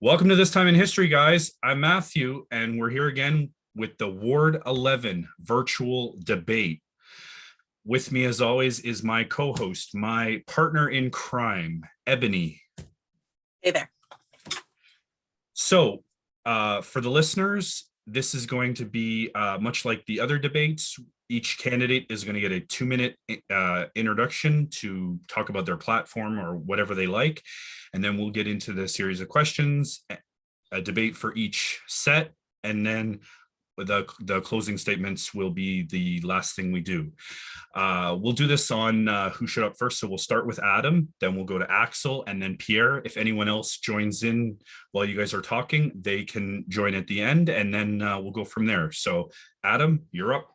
Welcome to This Time in History, guys. I'm Matthew, and we're here again with the Ward 11 virtual debate. With me, as always, is my co-host, my partner in crime, Ebony. Hey there. So, for the listeners, this is going to be much like the other debates. Each candidate is going to get a 2-minute introduction to talk about their platform or whatever they like. And then we'll get into the series of questions, a debate for each set, and then the closing statements will be the last thing we do. We'll do this on who showed up first. So we'll start with Adam, then we'll go to Axel, and then Pierre. If anyone else joins in while you guys are talking, they can join at the end, and then we'll go from there. So Adam, you're up.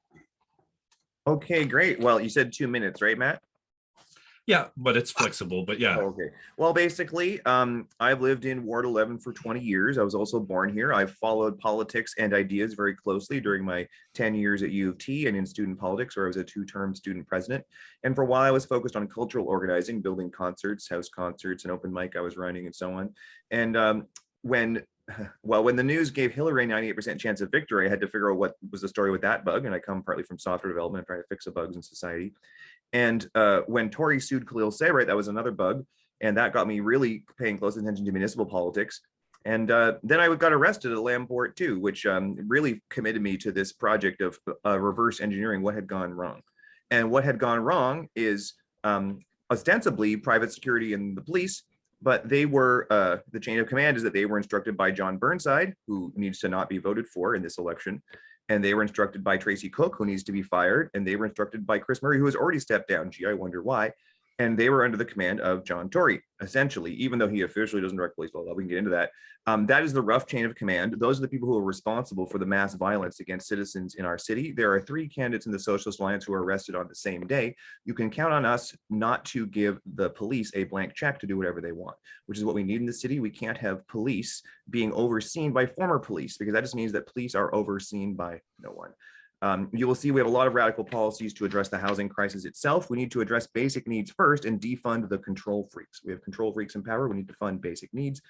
Okay, great. Well, you said 2 minutes, right, Matt? Yeah, but it's flexible, but yeah. Okay. Well, basically, I've lived in Ward 11 for 20 years. I was also born here. I've followed politics and ideas very closely during my 10 years at U of T and in student politics, where I was a 2-term student president. And for a while, I was focused on cultural organizing, building concerts, house concerts, and open mic I was running and so on. And when the news gave Hillary a 98% chance of victory, I had to figure out what was the story with that bug. And I come partly from software development, trying to fix the bugs in society. And when Tory sued Khalil Sebright, that was another bug. And that got me really paying close attention to municipal politics. And then I got arrested at Lamport too, which really committed me to this project of reverse engineering what had gone wrong. And what had gone wrong is ostensibly private security and the police, but they were, the chain of command is that they were instructed by John Burnside, who needs to not be voted for in this election. And they were instructed by Tracy Cook, who needs to be fired. And they were instructed by Chris Murray, who has already stepped down. Gee, I wonder why. And they were under the command of John Tory, essentially, even though he officially doesn't direct police law. We can get into that. That is the rough chain of command. Those are the people who are responsible for the mass violence against citizens in our city. There are 3 candidates in the Socialist Alliance who were arrested on the same day. You can count on us not to give the police a blank check to do whatever they want, which is what we need in the city. We can't have police being overseen by former police, because that just means that police are overseen by no one. You will see we have a lot of radical policies to address the housing crisis itself. We need to address basic needs first and defund the control freaks. We have control freaks in power. We need to fund basic needs.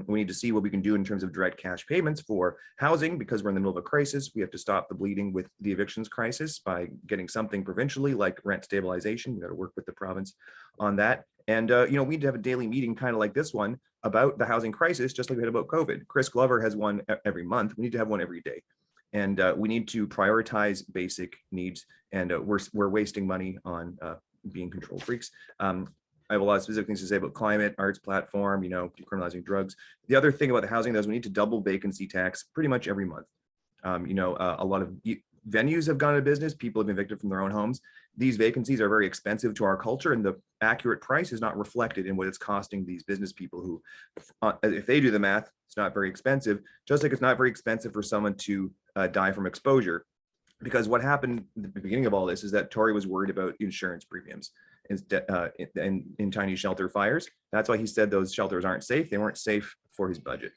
We need to see what we can do in terms of direct cash payments for housing, because we're in the middle of a crisis. We have to stop the bleeding with the evictions crisis by getting something provincially like rent stabilization. We got to work with the province on that. And we need to have a daily meeting kind of like this one about the housing crisis, just like we had about COVID. Chris Glover has one every month. We need to have one every day. And we need to prioritize basic needs, and we're wasting money on being control freaks. I have a lot of specific things to say about climate, arts platform, decriminalizing drugs. The other thing about the housing, though, is we need to double vacancy tax pretty much every month. A lot of venues have gone out of business. People have been evicted from their own homes. These vacancies are very expensive to our culture, and the accurate price is not reflected in what it's costing these business people who, if they do the math, it's not very expensive, just like it's not very expensive for someone to die from exposure. Because what happened at the beginning of all this is that Tory was worried about insurance premiums in tiny shelter fires. That's why he said those shelters aren't safe. They weren't safe for his budget.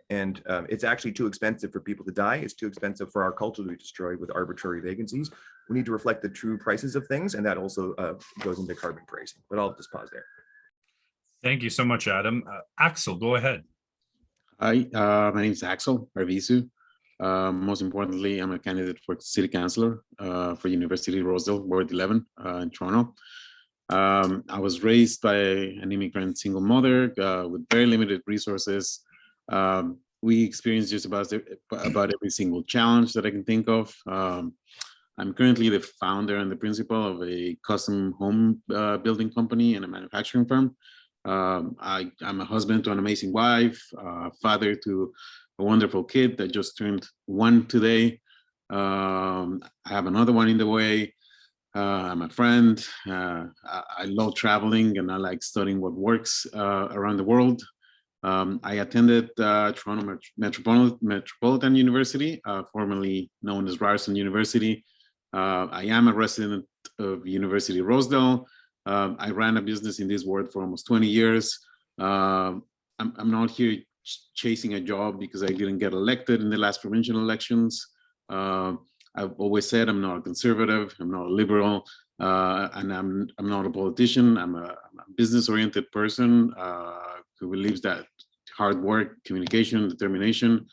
And it's actually too expensive for people to die. It's too expensive for our culture to be destroyed with arbitrary vacancies. We need to reflect the true prices of things, and that also goes into carbon pricing. But I'll just pause there. Thank you so much, Adam. Axel, go ahead. Hi, my name is Axel Arvizu. Most importantly, I'm a candidate for city councillor for University-Rosedale, Ward 11 in Toronto. I was raised by an immigrant single mother with very limited resources. We experienced just about every single challenge that I can think of. I'm currently the founder and the principal of a custom home building company and a manufacturing firm. I'm a husband to an amazing wife, father to a wonderful kid that just turned 1 today. I have another one in the way. I'm a friend. I love traveling, and I like studying what works around the world. I attended Toronto Metropolitan University, formerly known as Ryerson University. I am a resident of University-Rosedale. I ran a business in this ward for almost 20 years. I'm not here chasing a job because I didn't get elected in the last provincial elections. I've always said I'm not a conservative, I'm not a liberal, and I'm not a politician. I'm a business-oriented person who believes that hard work, communication, determination,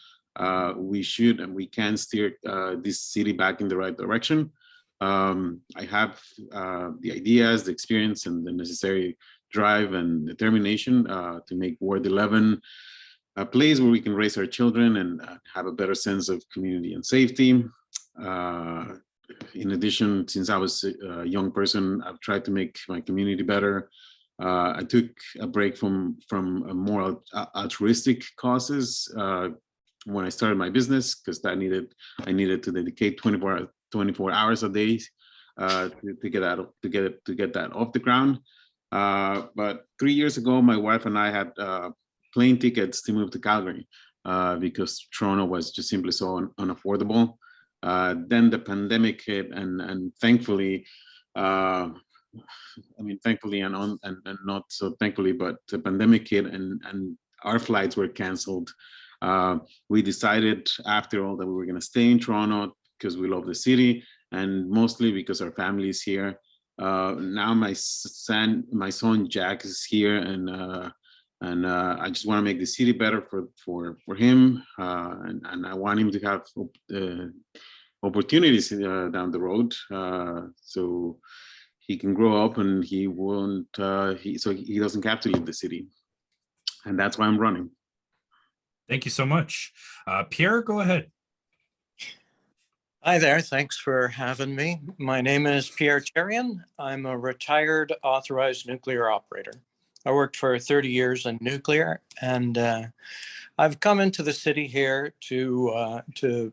we should and we can steer this city back in the right direction. I have the ideas, the experience, and the necessary drive and determination to make Ward 11 a place where we can raise our children and have a better sense of community and safety. In addition, since I was a young person, I've tried to make my community better. I took a break from a more altruistic causes when I started my business, because I needed to dedicate 24 hours a day to get that off the ground. But 3 years ago, my wife and I had plane tickets to move to Calgary because Toronto was just simply so unaffordable. Then the pandemic hit, and thankfully, thankfully and not so thankfully, but the pandemic hit, and our flights were canceled. We decided after all that we were going to stay in Toronto because we love the city, and mostly because our family is here. Now my son Jack is here, and I just want to make the city better for him, and I want him to have opportunities down the road, so he can grow up and he won't so he doesn't have to leave the city, and that's why I'm running. Thank you so much. Pierre, go ahead. Hi there, thanks for having me. My name is Pierre Terrien. I'm a retired authorized nuclear operator. I worked for 30 years in nuclear, and I've come into the city here to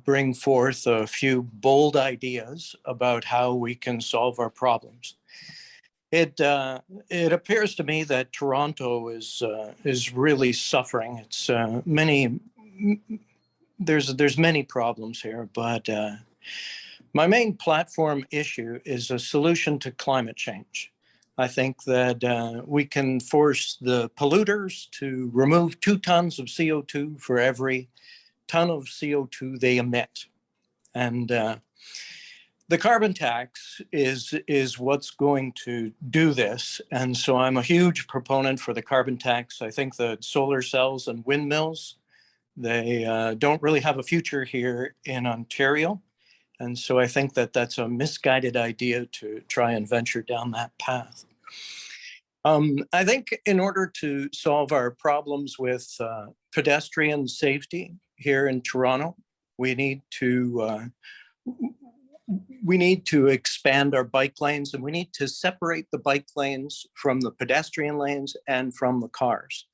bring forth a few bold ideas about how we can solve our problems. It appears to me that Toronto is really suffering. It's there's many problems here, but my main platform issue is a solution to climate change. I think that we can force the polluters to remove 2 tons of CO2 for every ton of CO2 they emit. And the carbon tax is what's going to do this. And so I'm a huge proponent for the carbon tax. I think that solar cells and windmills, they don't really have a future here in Ontario. And so I think that that's a misguided idea to try and venture down that path. I think in order to solve our problems with pedestrian safety here in Toronto, we need to expand our bike lanes, and we need to separate the bike lanes from the pedestrian lanes and from the cars.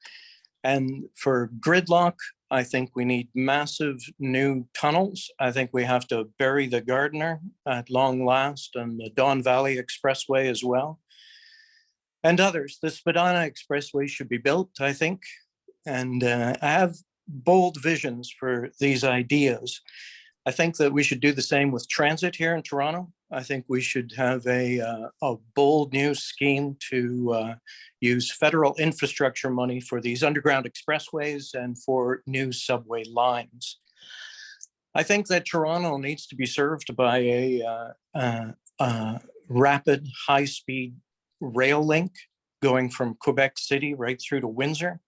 And for gridlock, I think we need massive new tunnels. I think we have to bury the Gardiner at long last, and the Don Valley Expressway as well, and others. The Spadina Expressway should be built, I think. And I have bold visions for these ideas. I think that we should do the same with transit here in Toronto. I think we should have a bold new scheme to use federal infrastructure money for these underground expressways and for new subway lines. I think that Toronto needs to be served by a rapid high-speed rail link going from Quebec City right through to Windsor.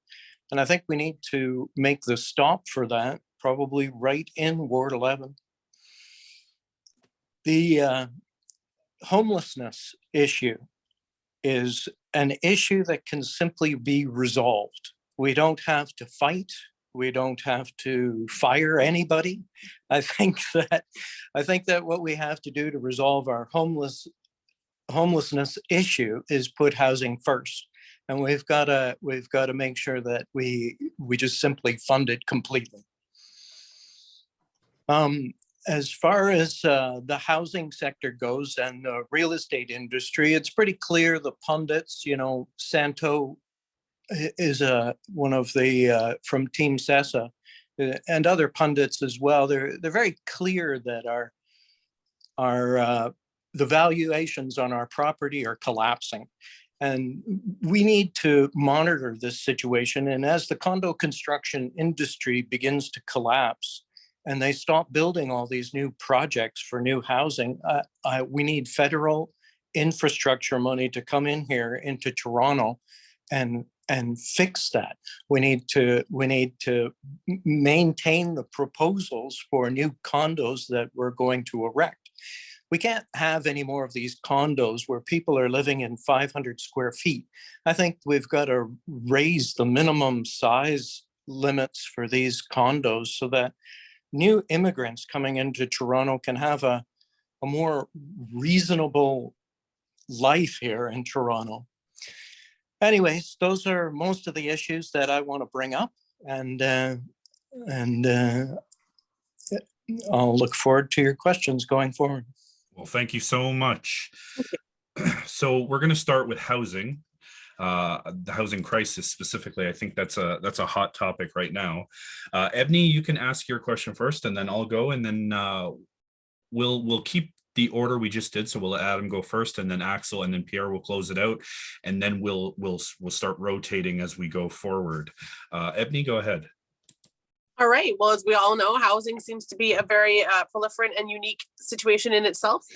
And I think we need to make the stop for that probably right in Ward 11. The homelessness issue is an issue that can simply be resolved. We don't have to fight. We don't have to fire anybody. I think that what we have to do to resolve our homelessness issue is put housing first. And we've got to make sure that we just simply fund it completely. As far as the housing sector goes and the real estate industry, it's pretty clear the pundits, Santo is one of the from Team CESA, and other pundits as well. They're very clear that the valuations on our property are collapsing. And we need to monitor this situation. And as the condo construction industry begins to collapse and they stop building all these new projects for new housing, we need federal infrastructure money to come in here into Toronto and fix that. We need to maintain the proposals for new condos that we're going to erect. We can't have any more of these condos where people are living in 500 square feet. I think we've got to raise the minimum size limits for these condos so that new immigrants coming into Toronto can have a more reasonable life here in Toronto. Anyways, those are most of the issues that I want to bring up, and I'll look forward to your questions going forward. Well, thank you so much. So we're going to start with housing, the housing crisis specifically. I think that's a hot topic right now. Ebony, you can ask your question first, and then I'll go, and then we'll keep the order we just did. So we'll let Adam go first, and then Axel, and then Pierre will close it out, and then we'll start rotating as we go forward. Ebony, go ahead. All right. Well, as we all know, housing seems to be a very proliferant and unique situation in itself.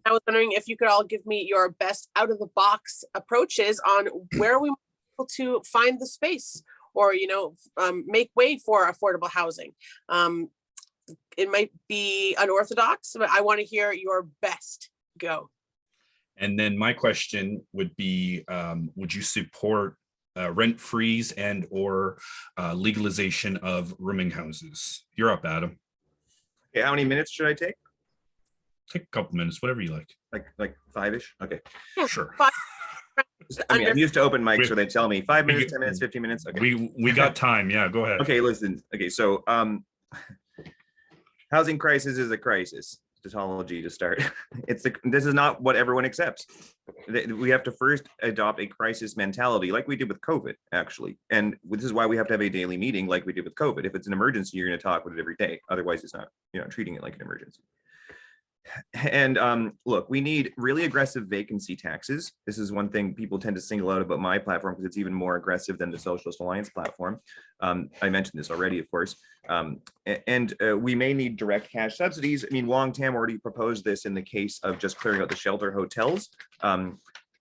I was wondering if you could all give me your best out-of-the-box approaches on where we might be able to find the space, or make way for affordable housing. It might be unorthodox, but I want to hear your best. Go. And then my question would be, would you support rent freeze and or legalization of rooming houses? You're up, Adam. Okay, how many minutes should I take? Take a couple minutes, whatever you like. Like 5-ish? Okay. Yeah, Sure. I mean, I'm used to open mics where they tell me 5 minutes, 10 minutes, 15 minutes. Okay. We got time. Yeah, go ahead. Okay, listen. Okay, so housing crisis is a crisis. Tautology to start. This is not what everyone accepts. We have to first adopt a crisis mentality, like we did with COVID, actually. And this is why we have to have a daily meeting, like we did with COVID. If it's an emergency, you're going to talk with it every day. Otherwise, it's not, treating it like an emergency. And look, we need really aggressive vacancy taxes. This is one thing people tend to single out about my platform because it's even more aggressive than the Socialist Alliance platform. I mentioned this already, of course. And we may need direct cash subsidies. I mean, Wong Tam already proposed this in the case of just clearing out the shelter hotels.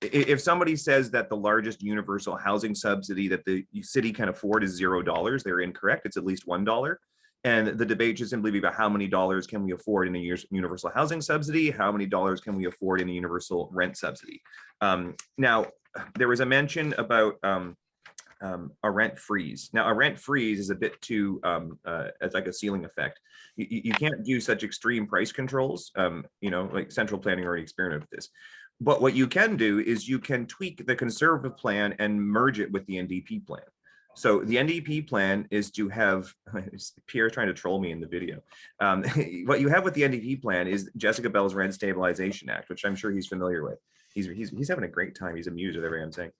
If somebody says that the largest universal housing subsidy that the city can afford is $0, they're incorrect. It's at least $1. And the debate should simply be about how many dollars can we afford in a universal housing subsidy, how many dollars can we afford in a universal rent subsidy. Now, there was a mention about a rent freeze. Now, a rent freeze is a bit too, as like a ceiling effect. You can't do such extreme price controls, like central planning already experimented with this. But what you can do is you can tweak the conservative plan and merge it with the NDP plan. So the NDP plan is to have, Pierre's trying to troll me in the video. What you have with the NDP plan is Jessica Bell's Rent Stabilization Act, which I'm sure he's familiar with. He's having a great time. He's amused with everything I'm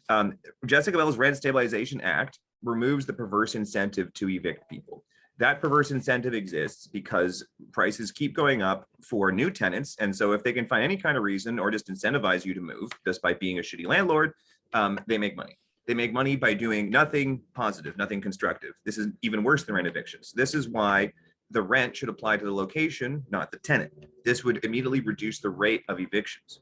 saying. Jessica Bell's Rent Stabilization Act removes the perverse incentive to evict people. That perverse incentive exists because prices keep going up for new tenants. And so if they can find any kind of reason or just incentivize you to move just by being a shitty landlord, they make money. They make money by doing nothing positive, nothing constructive. This is even worse than rent evictions. This is why the rent should apply to the location, not the tenant. This would immediately reduce the rate of evictions.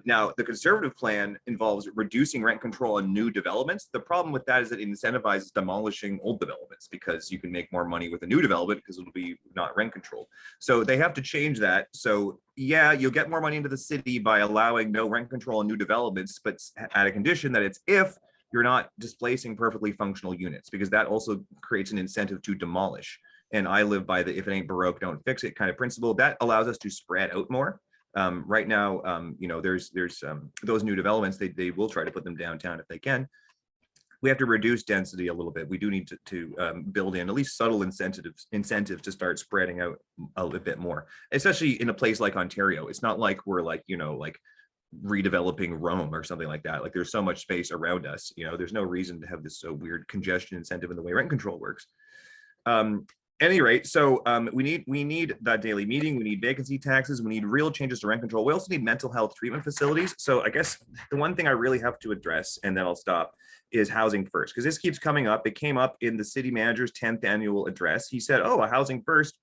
Now, the conservative plan involves reducing rent control on new developments. The problem with that is that it incentivizes demolishing old developments because you can make more money with a new development because it'll be not rent controlled. So they have to change that. So yeah, you'll get more money into the city by allowing no rent control on new developments, but at a condition that it's if you're not displacing perfectly functional units, because that also creates an incentive to demolish. And I live by the if it ain't Baroque, don't fix it kind of principle. That allows us to spread out more. Right now, there's those new developments, they will try to put them downtown if they can. We have to reduce density a little bit. We do need to build in at least subtle incentives to start spreading out a little bit more, especially in a place like Ontario. It's not like we're like, like redeveloping Rome or something like that. Like there's so much space around us, there's no reason to have this so weird congestion incentive in the way rent control works. Any rate, so we need that daily meeting. We need vacancy taxes. We need real changes to rent control. We also need mental health treatment facilities. So I guess the one thing I really have to address, and then I'll stop, is housing first, because this keeps coming up. It came up in the city manager's 10th annual address. He said, "Oh, a housing first."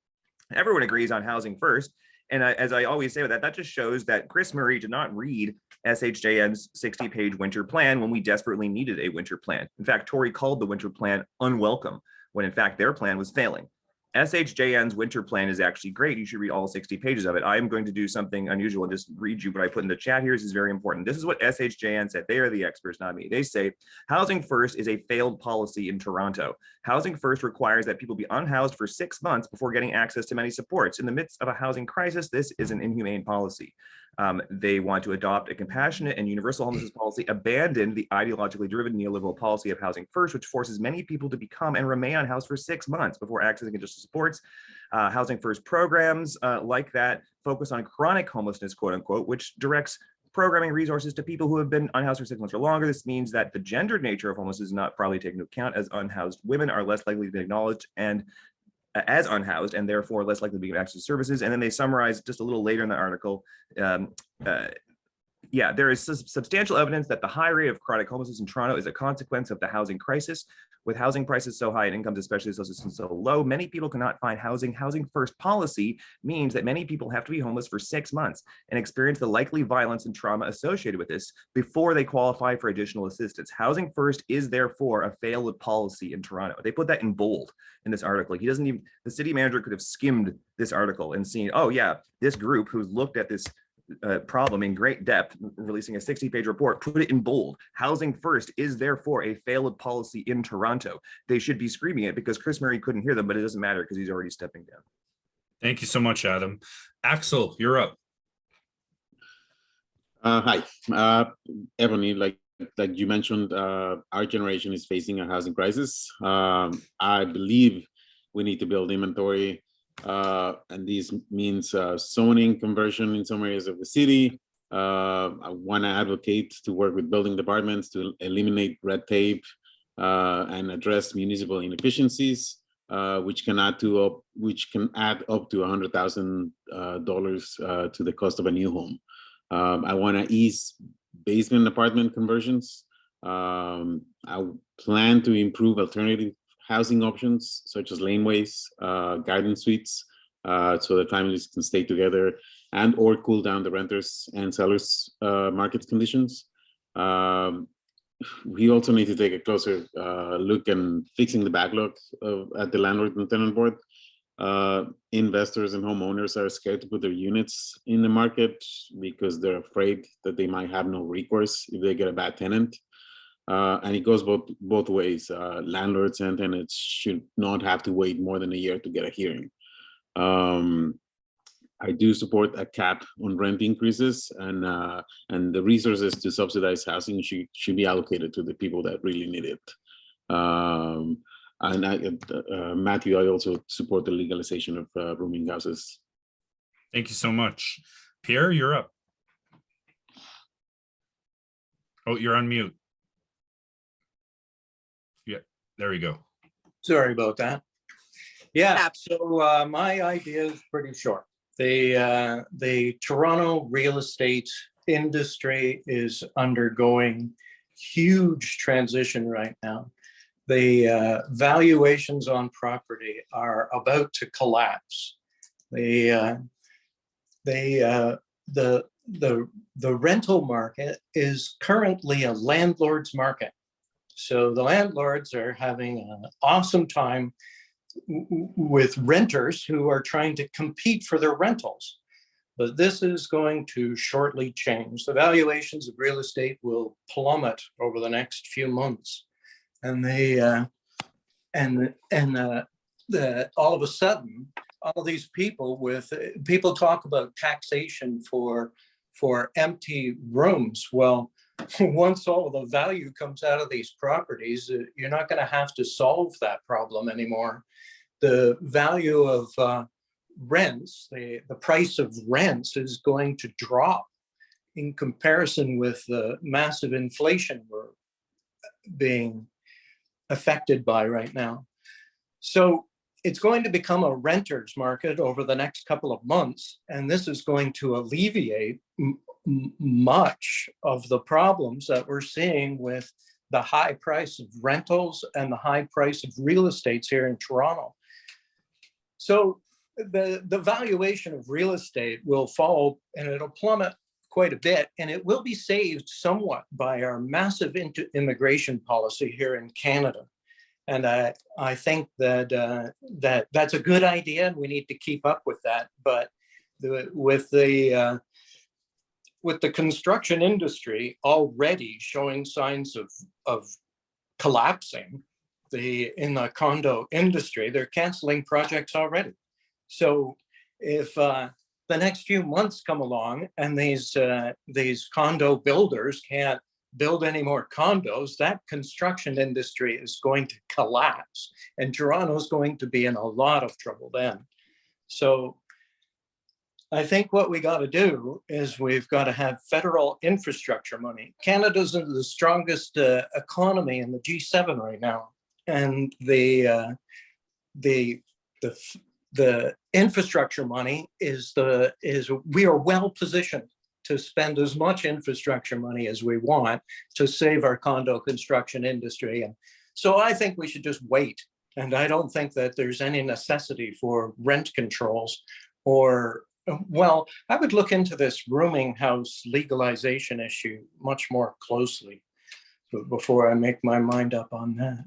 Everyone agrees on housing first. And as I always say with that just shows that Chris Murray did not read SHJN's 60-page winter plan when we desperately needed a winter plan. In fact, Tory called the winter plan unwelcome, when in fact their plan was failing. SHJN's winter plan is actually great. You should read all 60 pages of it. I am going to do something unusual and just read you what I put in the chat here. This is very important. This is what SHJN said. They are the experts, not me. They say, Housing First is a failed policy in Toronto. Housing First requires that people be unhoused for 6 months before getting access to many supports. In the midst of a housing crisis, this is an inhumane policy. They want to adopt a compassionate and universal homelessness policy, abandon the ideologically driven neoliberal policy of Housing First, which forces many people to become and remain unhoused for 6 months before accessing additional supports. Housing First programs like that focus on chronic homelessness, quote unquote, which directs programming resources to people who have been unhoused for 6 months or longer. This means that the gendered nature of homelessness is not probably taken into account, as unhoused women are less likely to be acknowledged and as unhoused and therefore less likely to be given access to services. And then they summarize just a little later in the article, yeah, there is substantial evidence that the high rate of chronic homelessness in Toronto is a consequence of the housing crisis. With housing prices so high and incomes, especially so low, many people cannot find housing. Housing First policy means that many people have to be homeless for 6 months and experience the likely violence and trauma associated with this before they qualify for additional assistance. Housing First is therefore a failed policy in Toronto. They put that in bold in this article. He doesn't even, the city manager could have skimmed this article and seen, oh yeah, this group who's looked at this problem in great depth, releasing a 60-page report, put it in bold. Housing First is therefore a failed policy in Toronto. They should be screaming it because Chris Murray couldn't hear them, but it doesn't matter because he's already stepping down. Thank you so much, Adam. Axel, you're up. Hi, Ebony, like you mentioned, our generation is facing a housing crisis. I believe we need to build inventory, and this means zoning conversion in some areas of the city. I want to advocate to work with building departments to eliminate red tape and address municipal inefficiencies, which can add up to $100,000 to the cost of a new home. I want to ease basement apartment conversions. I plan to improve alternative housing options such as laneways, garden suites, so that families can stay together and or cool down the renters and sellers market conditions. We also need to take a closer look and fixing the backlog at the landlord and tenant board. Investors and homeowners are scared to put their units in the market because they're afraid that they might have no recourse if they get a bad tenant. And it goes both ways. Landlords and tenants should not have to wait more than a year to get a hearing. I do support a cap on rent increases, and the resources to subsidize housing should be allocated to the people that really need it. Matthew, I also support the legalization of rooming houses. Thank you so much. Pierre, you're up. Oh, you're on mute. Yeah, there we go. Sorry about that. Yeah, so my idea is pretty short. The Toronto real estate industry is undergoing huge transition right now. The valuations on property are about to collapse. The rental market is currently a landlord's market. So the landlords are having an awesome time with renters who are trying to compete for their rentals. But this is going to shortly change. The valuations of real estate will plummet over the next few months. And all of a sudden, all these people talk about taxation for empty rooms. Well, once all of the value comes out of these properties, you're not going to have to solve that problem anymore. The value of rents, the price of rents is going to drop in comparison with the massive inflation we're being affected by right now. So it's going to become a renter's market over the next couple of months, and this is going to alleviate much of the problems that we're seeing with the high price of rentals and the high price of real estates here in Toronto. So the valuation of real estate will fall, and it'll plummet quite a bit, and it will be saved somewhat by our massive immigration policy here in Canada. And I think that that's a good idea, and we need to keep up with that. But with the construction industry already showing signs of collapsing, in the condo industry, they're canceling projects already. So if the next few months come along and these condo builders can't build any more condos, that construction industry is going to collapse, and Toronto's going to be in a lot of trouble then. So I think what we got to do is we've got to have federal infrastructure money. Canada's the strongest economy in the G7 right now, and the infrastructure money is we are well positioned to spend as much infrastructure money as we want to save our condo construction industry. And so I think we should just wait. And I don't think that there's any necessity for rent controls or, well, I would look into this rooming house legalization issue much more closely before I make my mind up on that.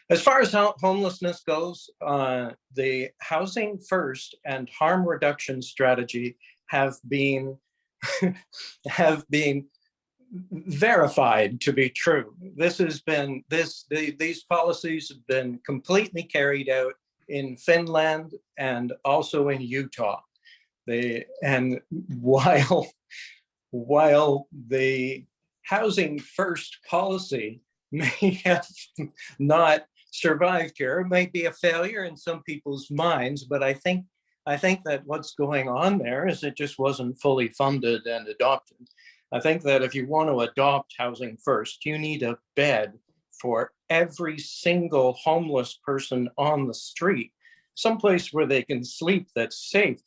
As far as homelessness goes, the Housing First and harm reduction strategy have been verified to be true. These policies have been completely carried out in Finland and also in Utah. While the Housing First policy may have not survived here, it may be a failure in some people's minds, but I think that what's going on there is it just wasn't fully funded and adopted. I think that if you want to adopt Housing First, you need a bed for every single homeless person on the street, someplace where they can sleep that's safe.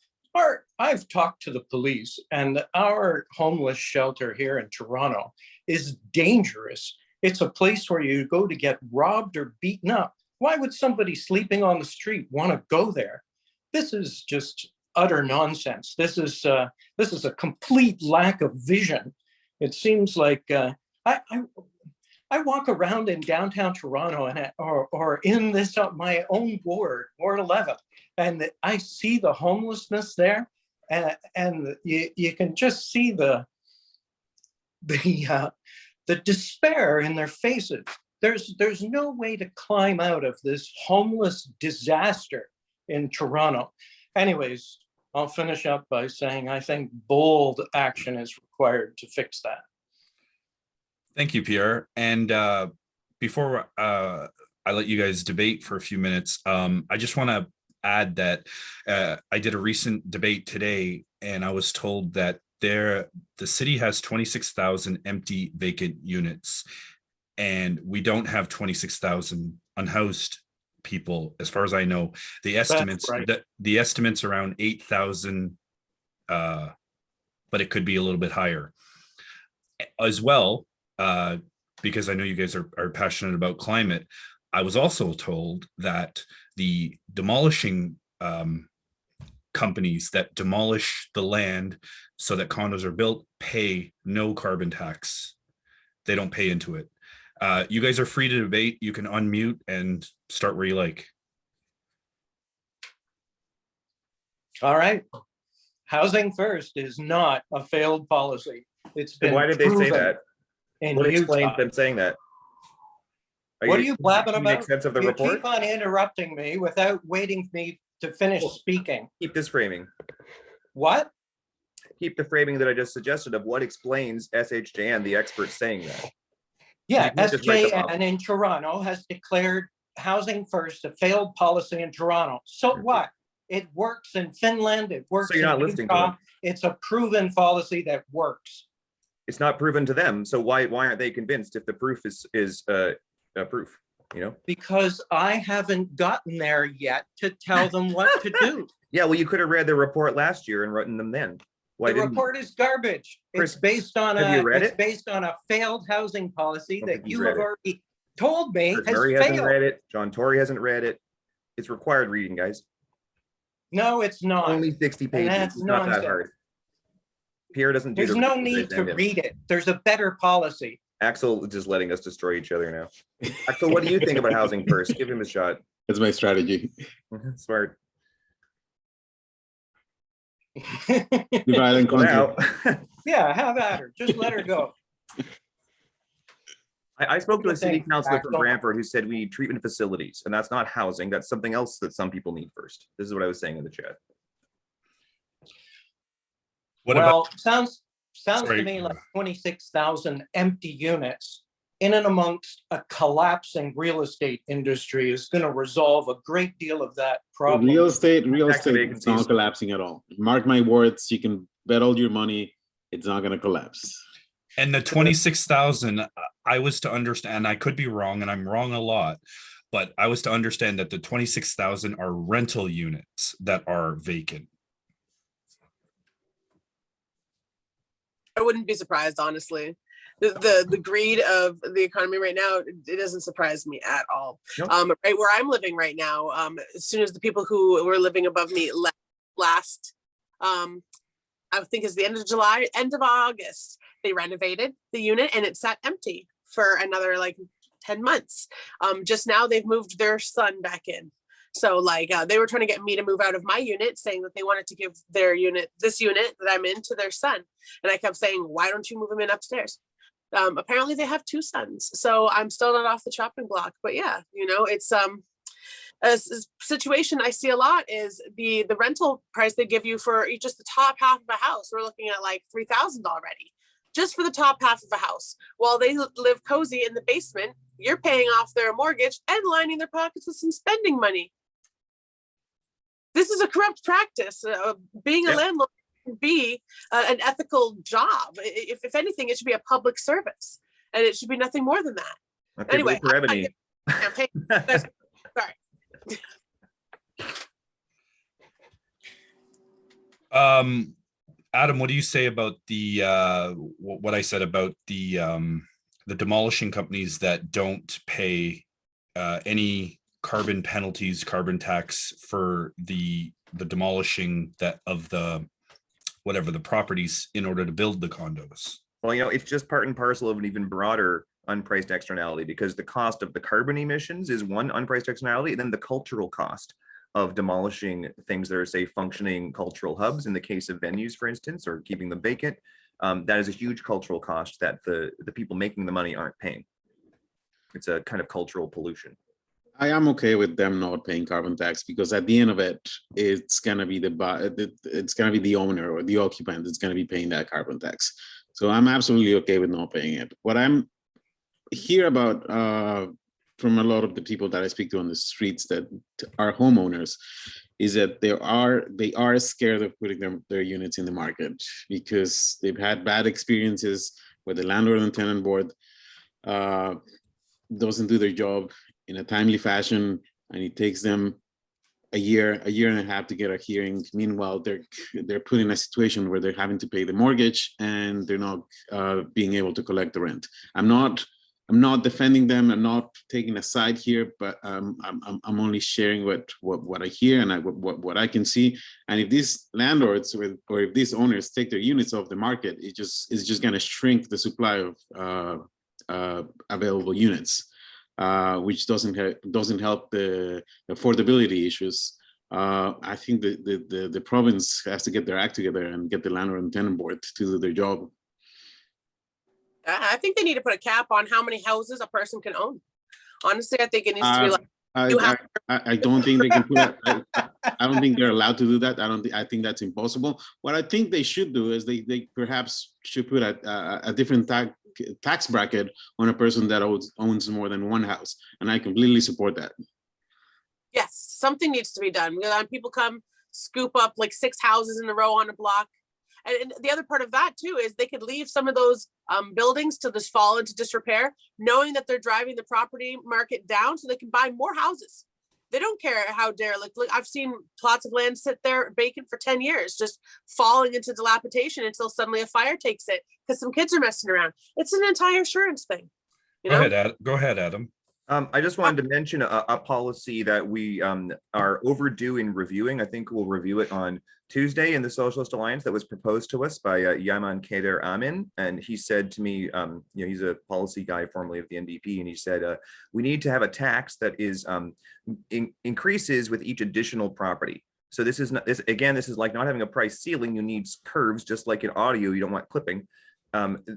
I've talked to the police, and our homeless shelter here in Toronto is dangerous. It's a place where you go to get robbed or beaten up. Why would somebody sleeping on the street want to go there? This is just utter nonsense. This is a complete lack of vision. It seems like I walk around in downtown Toronto or in my own ward 11, and I see the homelessness there, and you can just see the despair in their faces. There's no way to climb out of this homeless disaster in Toronto. Anyways, I'll finish up by saying I think bold action is required to fix that. Thank you, Pierre. And before I let you guys debate for a few minutes, I just want to add that I did a recent debate today, and I was told that the city has 26,000 empty vacant units, and we don't have 26,000 unhoused people, as far as I know. The estimates, right. the estimates around 8,000, but it could be a little bit higher as well. Because I know you guys are passionate about climate. I was also told that the demolishing companies that demolish the land so that condos are built pay no carbon tax. They don't pay into it. You guys are free to debate. You can unmute and start where you like. All right. Housing First is not a failed policy. It's been why did they say that? What explains them saying that? What are you blabbing about? Make sense of the report? Keep on interrupting me without waiting for me to finish speaking. Keep this framing. What? Keep the framing that I just suggested of what explains SHJN, the experts, saying that. Yeah, SJN in Toronto has declared Housing First a failed policy in Toronto. So what? It works in Finland. It works in Utah. It's a proven policy that works. It's not proven to them, so why aren't they convinced if the proof is proof? You know, because I haven't gotten there yet to tell them what to do. Yeah, well, you could have read the report last year and written them then. Why the report is garbage. Chris, it's based on based on a failed housing policy that you have already told me has Murray failed. Hasn't read it. John Tory hasn't read it. It's required reading, guys. No, it's not. Only 60 pages. It's not that hard. Pierre doesn't do There's the no research, need to send him. read it. There's a better policy. Axel is just letting us destroy each other now. Axel, what do you think about housing first? Give him a shot. That's my strategy. Smart. Divide and conquer. Now, Yeah, have at her. Just let her go. I spoke to a city Thanks, councilor from Axel. Brantford who said we need treatment facilities, and that's not housing. That's something else that some people need first. This is what I was saying in the chat. What about, Well, sounds to Sorry. me like 26,000 empty units in and amongst a collapsing real estate industry is going to resolve a great deal of that problem. Real estate Tax is vacancies. not collapsing at all. Mark my words, you can bet all your money, it's not gonna collapse. and the 26,000, I was to understand, I could be wrong, and I'm wrong a lot, but I was to understand that the 26,000 are rental units that are vacant. I wouldn't be surprised, honestly. The greed of the economy right now, it doesn't surprise me at all. Nope. Right where I'm living right now, as soon as the people who were living above me left last, I think it's the end of July, end of August, they renovated the unit and it sat empty for another like 10 months. Just now they've moved their son back in. So like they were trying to get me to move out of my unit, saying that they wanted to give their unit, this unit that I'm in, to their son. And I kept saying, why don't you move him in upstairs? Apparently they have 2 sons, so I'm still not off the chopping block. But yeah, you know, it's a situation I see a lot is the rental price they give you for just the top half of a house. We're looking at like $3,000 already, just for the top half of a house. While they live cozy in the basement, you're paying off their mortgage and lining their pockets with some spending money. This is a corrupt practice. Being a Yep. landlord can be an ethical job. If anything, it should be a public service, and it should be nothing more than that. Okay, Anyway, vote for Ebony. Campaign. Sorry. Adam, what do you say about the what I said about the demolishing companies that don't pay any carbon penalties, carbon tax for the demolishing that of the whatever the properties in order to build the condos? Well, you know, it's just part and parcel of an even broader unpriced externality, because the cost of the carbon emissions is one unpriced externality, and then the cultural cost of demolishing things that are, say, functioning cultural hubs in the case of venues, for instance, or keeping them vacant. That is a huge cultural cost that the people making the money aren't paying. It's a kind of cultural pollution. I am okay with them not paying carbon tax, because at the end of it, it's gonna be the owner or the occupant that's gonna be paying that carbon tax. So I'm absolutely okay with not paying it. What I'm hear about from a lot of the people that I speak to on the streets that are homeowners is that they are scared of putting their units in the market, because they've had bad experiences where the landlord and tenant board doesn't do their job in a timely fashion, and it takes them a year and a half to get a hearing. Meanwhile, they're put in a situation where they're having to pay the mortgage and they're not being able to collect the rent. I'm not defending them. I'm not taking a side here, but I'm only sharing what I hear and what I can see. And if these landlords or if these owners take their units off the market, it's just going to shrink the supply of available units. Which doesn't help the affordability issues. I think the province has to get their act together and get the landlord and tenant board to do their job. I think they need to put a cap on how many houses a person can own. Honestly, I think it needs to be like I don't think they can put that. I don't think they're allowed to do that. I think that's impossible. What I think they should do is they perhaps should put a different tax bracket on a person that owns more than one house, and I completely support that. Yes, something needs to be done. People come scoop up like 6 houses in a row on a block. And the other part of that too is they could leave some of those buildings to just fall into disrepair, knowing that they're driving the property market down so they can buy more houses. They don't care how derelict. Look, I've seen plots of land sit there vacant for 10 years, just falling into dilapidation until suddenly a fire takes it because some kids are messing around. It's an entire insurance thing. You know? Go ahead, Adam. I just wanted to mention a policy that we are overdue in reviewing. I think we'll review it on Tuesday in the Socialist Alliance that was proposed to us by Yaman Kader Amin. And he said to me, he's a policy guy formerly of the NDP, and he said, we need to have a tax that is increases with each additional property. So this is not, this is like not having a price ceiling. You need curves, just like in audio, you don't want clipping.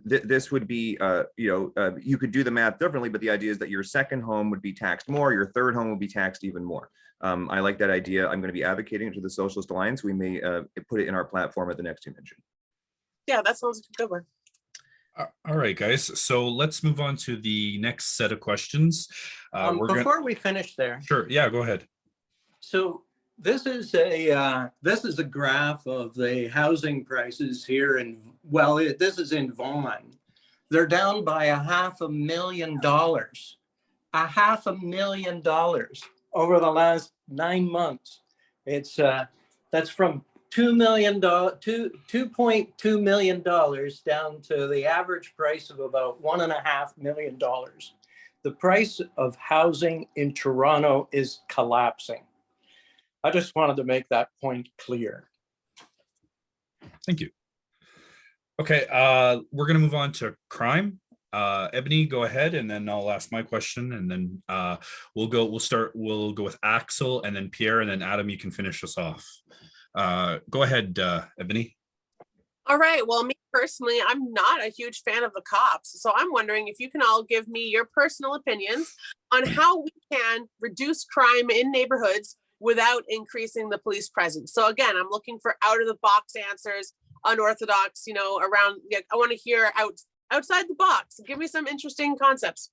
This would be, you could do the math differently, but the idea is that your second home would be taxed more, your third home would be taxed even more. I like that idea. I'm going to be advocating it to the Socialist Alliance. We may put it in our platform at the next convention. Yeah, that sounds like a good one. All right, guys. So let's move on to the next set of questions. Before we finish there. Sure. Yeah, go ahead. So this is a graph of the housing prices here this is in Vaughan. They're down by $500,000. $500,000 over the last 9 months. It's that's from $2.2 million down to the average price of about $1.5 million. The price of housing in Toronto is collapsing. I just wanted to make that point clear. Thank you. Okay, we're going to move on to crime. Ebony, go ahead, and then I'll ask my question, and then we'll go with Axel, and then Pierre, and then Adam, you can finish us off. Go ahead, Ebony. All right. Well, me personally, I'm not a huge fan of the cops. So I'm wondering if you can all give me your personal opinions on how we can reduce crime in neighborhoods without increasing the police presence. So again, I'm looking for out of the box answers, unorthodox, around, I want to hear outside the box. Give me some interesting concepts.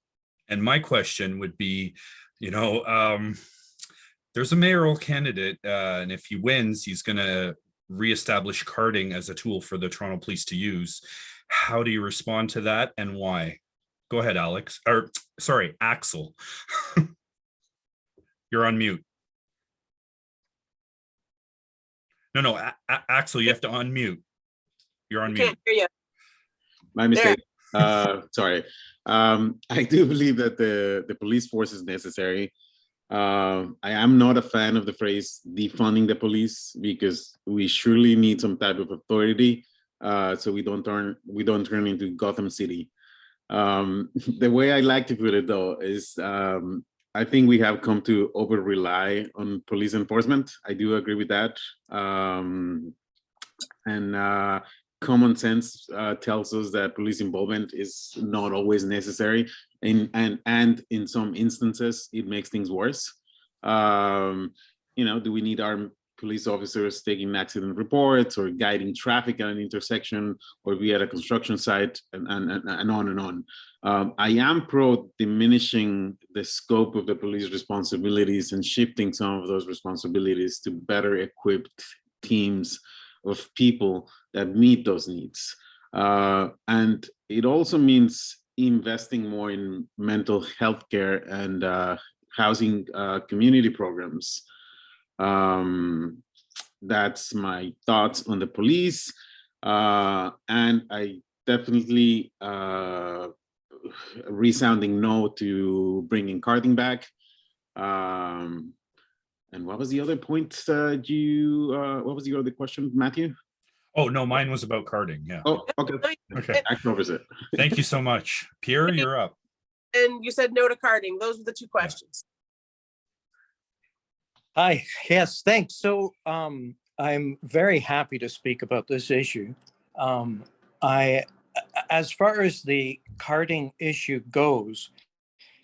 And my question would be, there's a mayoral candidate, and if he wins, he's going to reestablish carding as a tool for the Toronto Police to use. How do you respond to that, and why? Go ahead, Axel. You're on mute. No, Axel, you have to unmute. You're on mute. Can't hear you. My mistake. Sorry. I do believe that the police force is necessary. I am not a fan of the phrase defunding the police, because we surely need some type of authority, so we don't turn into Gotham City. The way I like to put it, though, is I think we have come to over rely on police enforcement. I do agree with that. And common sense tells us that police involvement is not always necessary. And in some instances, it makes things worse. Do we need our police officers taking accident reports or guiding traffic at an intersection or be at a construction site, and on and on. I am pro diminishing the scope of the police responsibilities and shifting some of those responsibilities to better equipped teams of people that meet those needs. And it also means investing more in mental health care and housing community programs. That's my thoughts on the police. And I definitely resounding no to bringing carding back. And what was the other point what was the other question, Matthew? Oh, no, mine was about carding. Yeah. Oh, okay. Okay. That covers it. Thank you so much. Pierre, you're up. And you said no to carding. Those were the two questions. Hi, yes, thanks. So I'm very happy to speak about this issue. As far as the carding issue goes,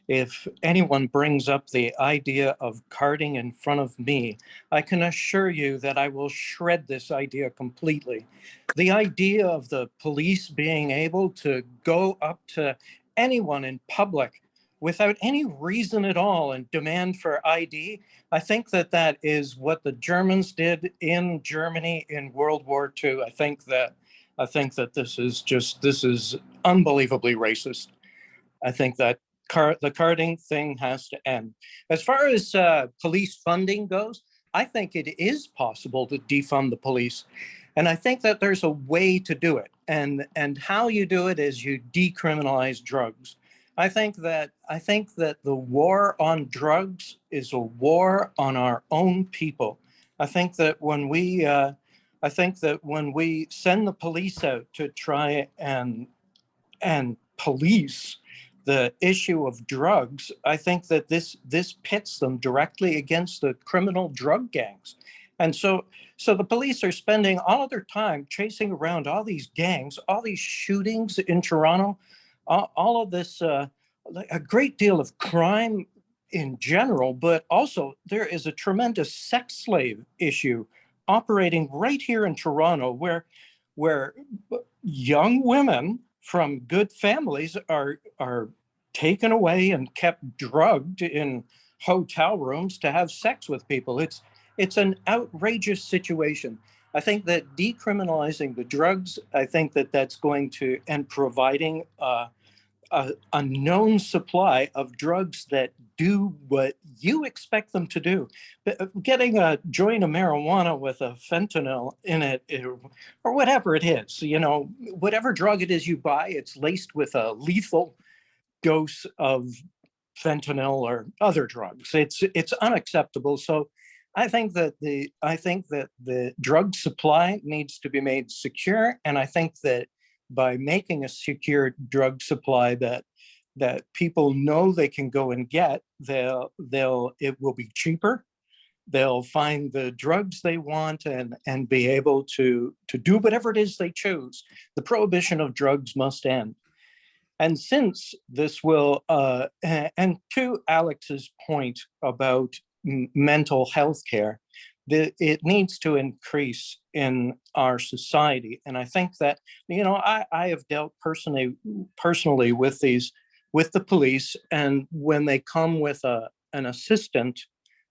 if anyone brings up the idea of carding in front of me, I can assure you that I will shred this idea completely. The idea of the police being able to go up to anyone in public without any reason at all and demand for ID, I think that is what the Germans did in Germany in World War II. I think that this is unbelievably racist. I think that the carding thing has to end. As far as police funding goes, I think it is possible to defund the police. And I think that there's a way to do it. And how you do it is you decriminalize drugs. I think that the war on drugs is a war on our own people. I think that when we send the police out to try and police the issue of drugs, I think that this pits them directly against the criminal drug gangs. And so the police are spending all of their time chasing around all these gangs, all these shootings in Toronto, all of this, a great deal of crime in general, but also there is a tremendous sex slave issue operating right here in Toronto, where young women from good families are taken away and kept drugged in hotel rooms to have sex with people. It's an outrageous situation. I think that decriminalizing the drugs, I think that that's going to, and providing a known supply of drugs that do what you expect them to do. Getting a joint of marijuana with a fentanyl in it, or whatever it is, whatever drug it is you buy, it's laced with a lethal dose of fentanyl or other drugs. It's unacceptable. So I think that the drug supply needs to be made secure, and I think that by making a secure drug supply that people know they can go and get, it will be cheaper. They'll find the drugs they want and be able to do whatever it is they choose. The prohibition of drugs must end. And since this will, and to Alex's point about mental health care, it needs to increase in our society. And I think that, I have dealt personally with the police, and when they come with an assistant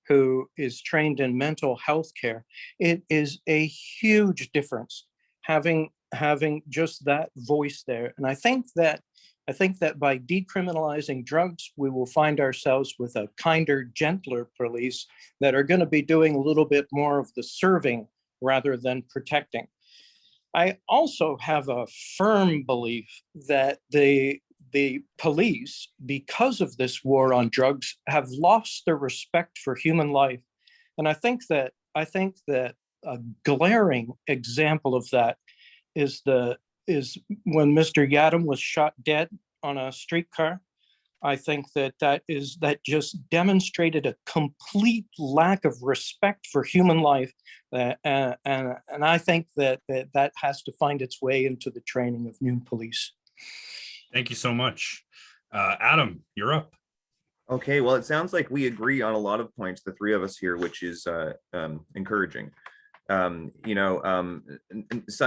who is trained in mental health care, it is a huge difference having just that voice there. And I think that by decriminalizing drugs, we will find ourselves with a kinder, gentler police that are going to be doing a little bit more of the serving rather than protecting. I also have a firm belief that the police, because of this war on drugs, have lost their respect for human life. And I think that a glaring example of that is when Mr. Yadam was shot dead on a streetcar. I think that just demonstrated a complete lack of respect for human life, and I think that has to find its way into the training of new police. Thank you so much. Adam, you're up. Okay, well, it sounds like we agree on a lot of points, the three of us here, which is encouraging. Some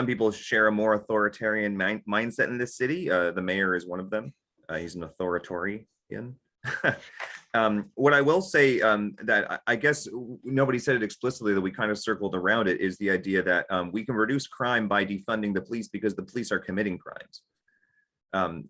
people share a more authoritarian mindset in this city. The mayor is one of them. He's an authoritarian. What I will say, that I guess nobody said it explicitly, that we kind of circled around it, is the idea that we can reduce crime by defunding the police because the police are committing crimes.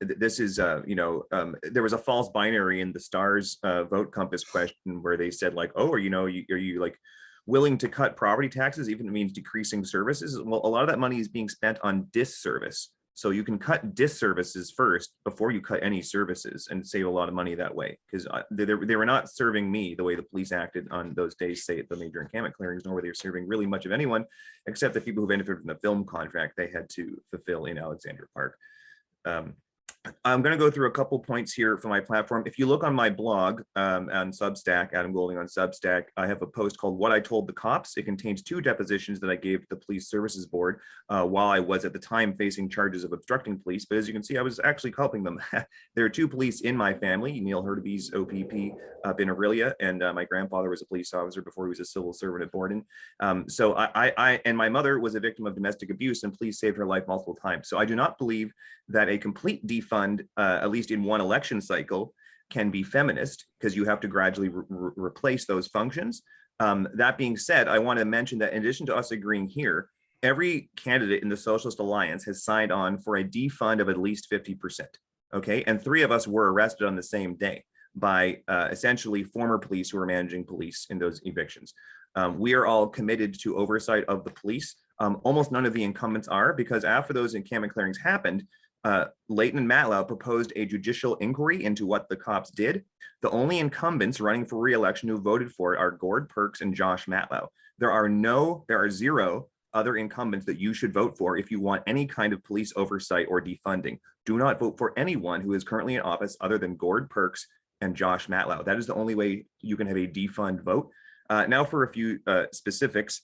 This is, there was a false binary in the STARS vote compass question where they said, like, oh, are you like willing to cut property taxes even if it means decreasing services? Well, a lot of that money is being spent on disservice. So you can cut disservices first before you cut any services and save a lot of money that way, because they were not serving me the way the police acted on those days, say at the major encampment clearings, nor were they serving really much of anyone except the people who benefited from the film contract they had to fulfill in Alexandra Park. I'm going to go through a couple points here for my platform. If you look on my blog on Substack, Adam Golding on Substack, I have a post called What I Told the Cops. It contains 2 depositions that I gave to the Police Services Board while I was at the time facing charges of obstructing police. But as you can see, I was actually helping them. There are 2 police in my family, Neil Hurtubise, OPP up in Aurelia, and my grandfather was a police officer before he was a civil servant at Borden. So I and my mother was a victim of domestic abuse, and police saved her life multiple times. So I do not believe that a complete defund, at least in one election cycle, can be feminist, because you have to gradually replace those functions. That being said, I want to mention that in addition to us agreeing here, every candidate in the Socialist Alliance has signed on for a defund of at least 50%. Okay, and 3 of us were arrested on the same day by essentially former police who were managing police in those evictions. We are all committed to oversight of the police. Almost none of the incumbents are, because after those encampment clearings happened, Leighton and Matlow proposed a judicial inquiry into what the cops did. The only incumbents running for re-election who voted for it are Gord Perks and Josh Matlow. There are zero other incumbents that you should vote for if you want any kind of police oversight or defunding. Do not vote for anyone who is currently in office other than Gord Perks and Josh Matlow. That is the only way you can have a defund vote. Now for a few specifics.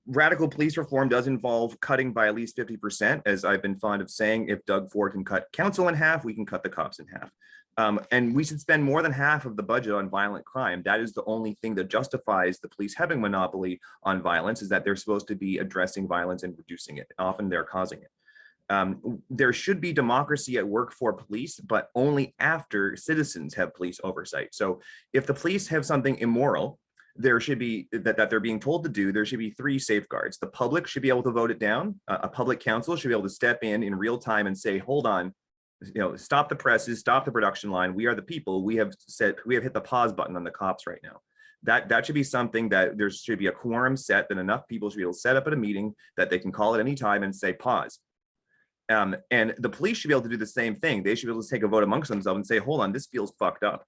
Radical police reform does involve cutting by at least 50%. As I've been fond of saying, if Doug Ford can cut council in half, we can cut the cops in half. And we should spend more than half of the budget on violent crime. That is the only thing that justifies the police having monopoly on violence, is that they're supposed to be addressing violence and reducing it. Often they're causing it. There should be democracy at work for police, but only after citizens have police oversight. So if the police have something immoral, there should be that they're being told to do, there should be 3 safeguards. The public should be able to vote it down. A public council should be able to step in real time and say, hold on, stop the presses, stop the production line. We are the people. We have hit the pause button on the cops right now. That should be something that there should be a quorum set, that enough people should be able to set up at a meeting that they can call at any time and say pause. And the police should be able to do the same thing. They should be able to take a vote amongst themselves and say, hold on, this feels fucked up.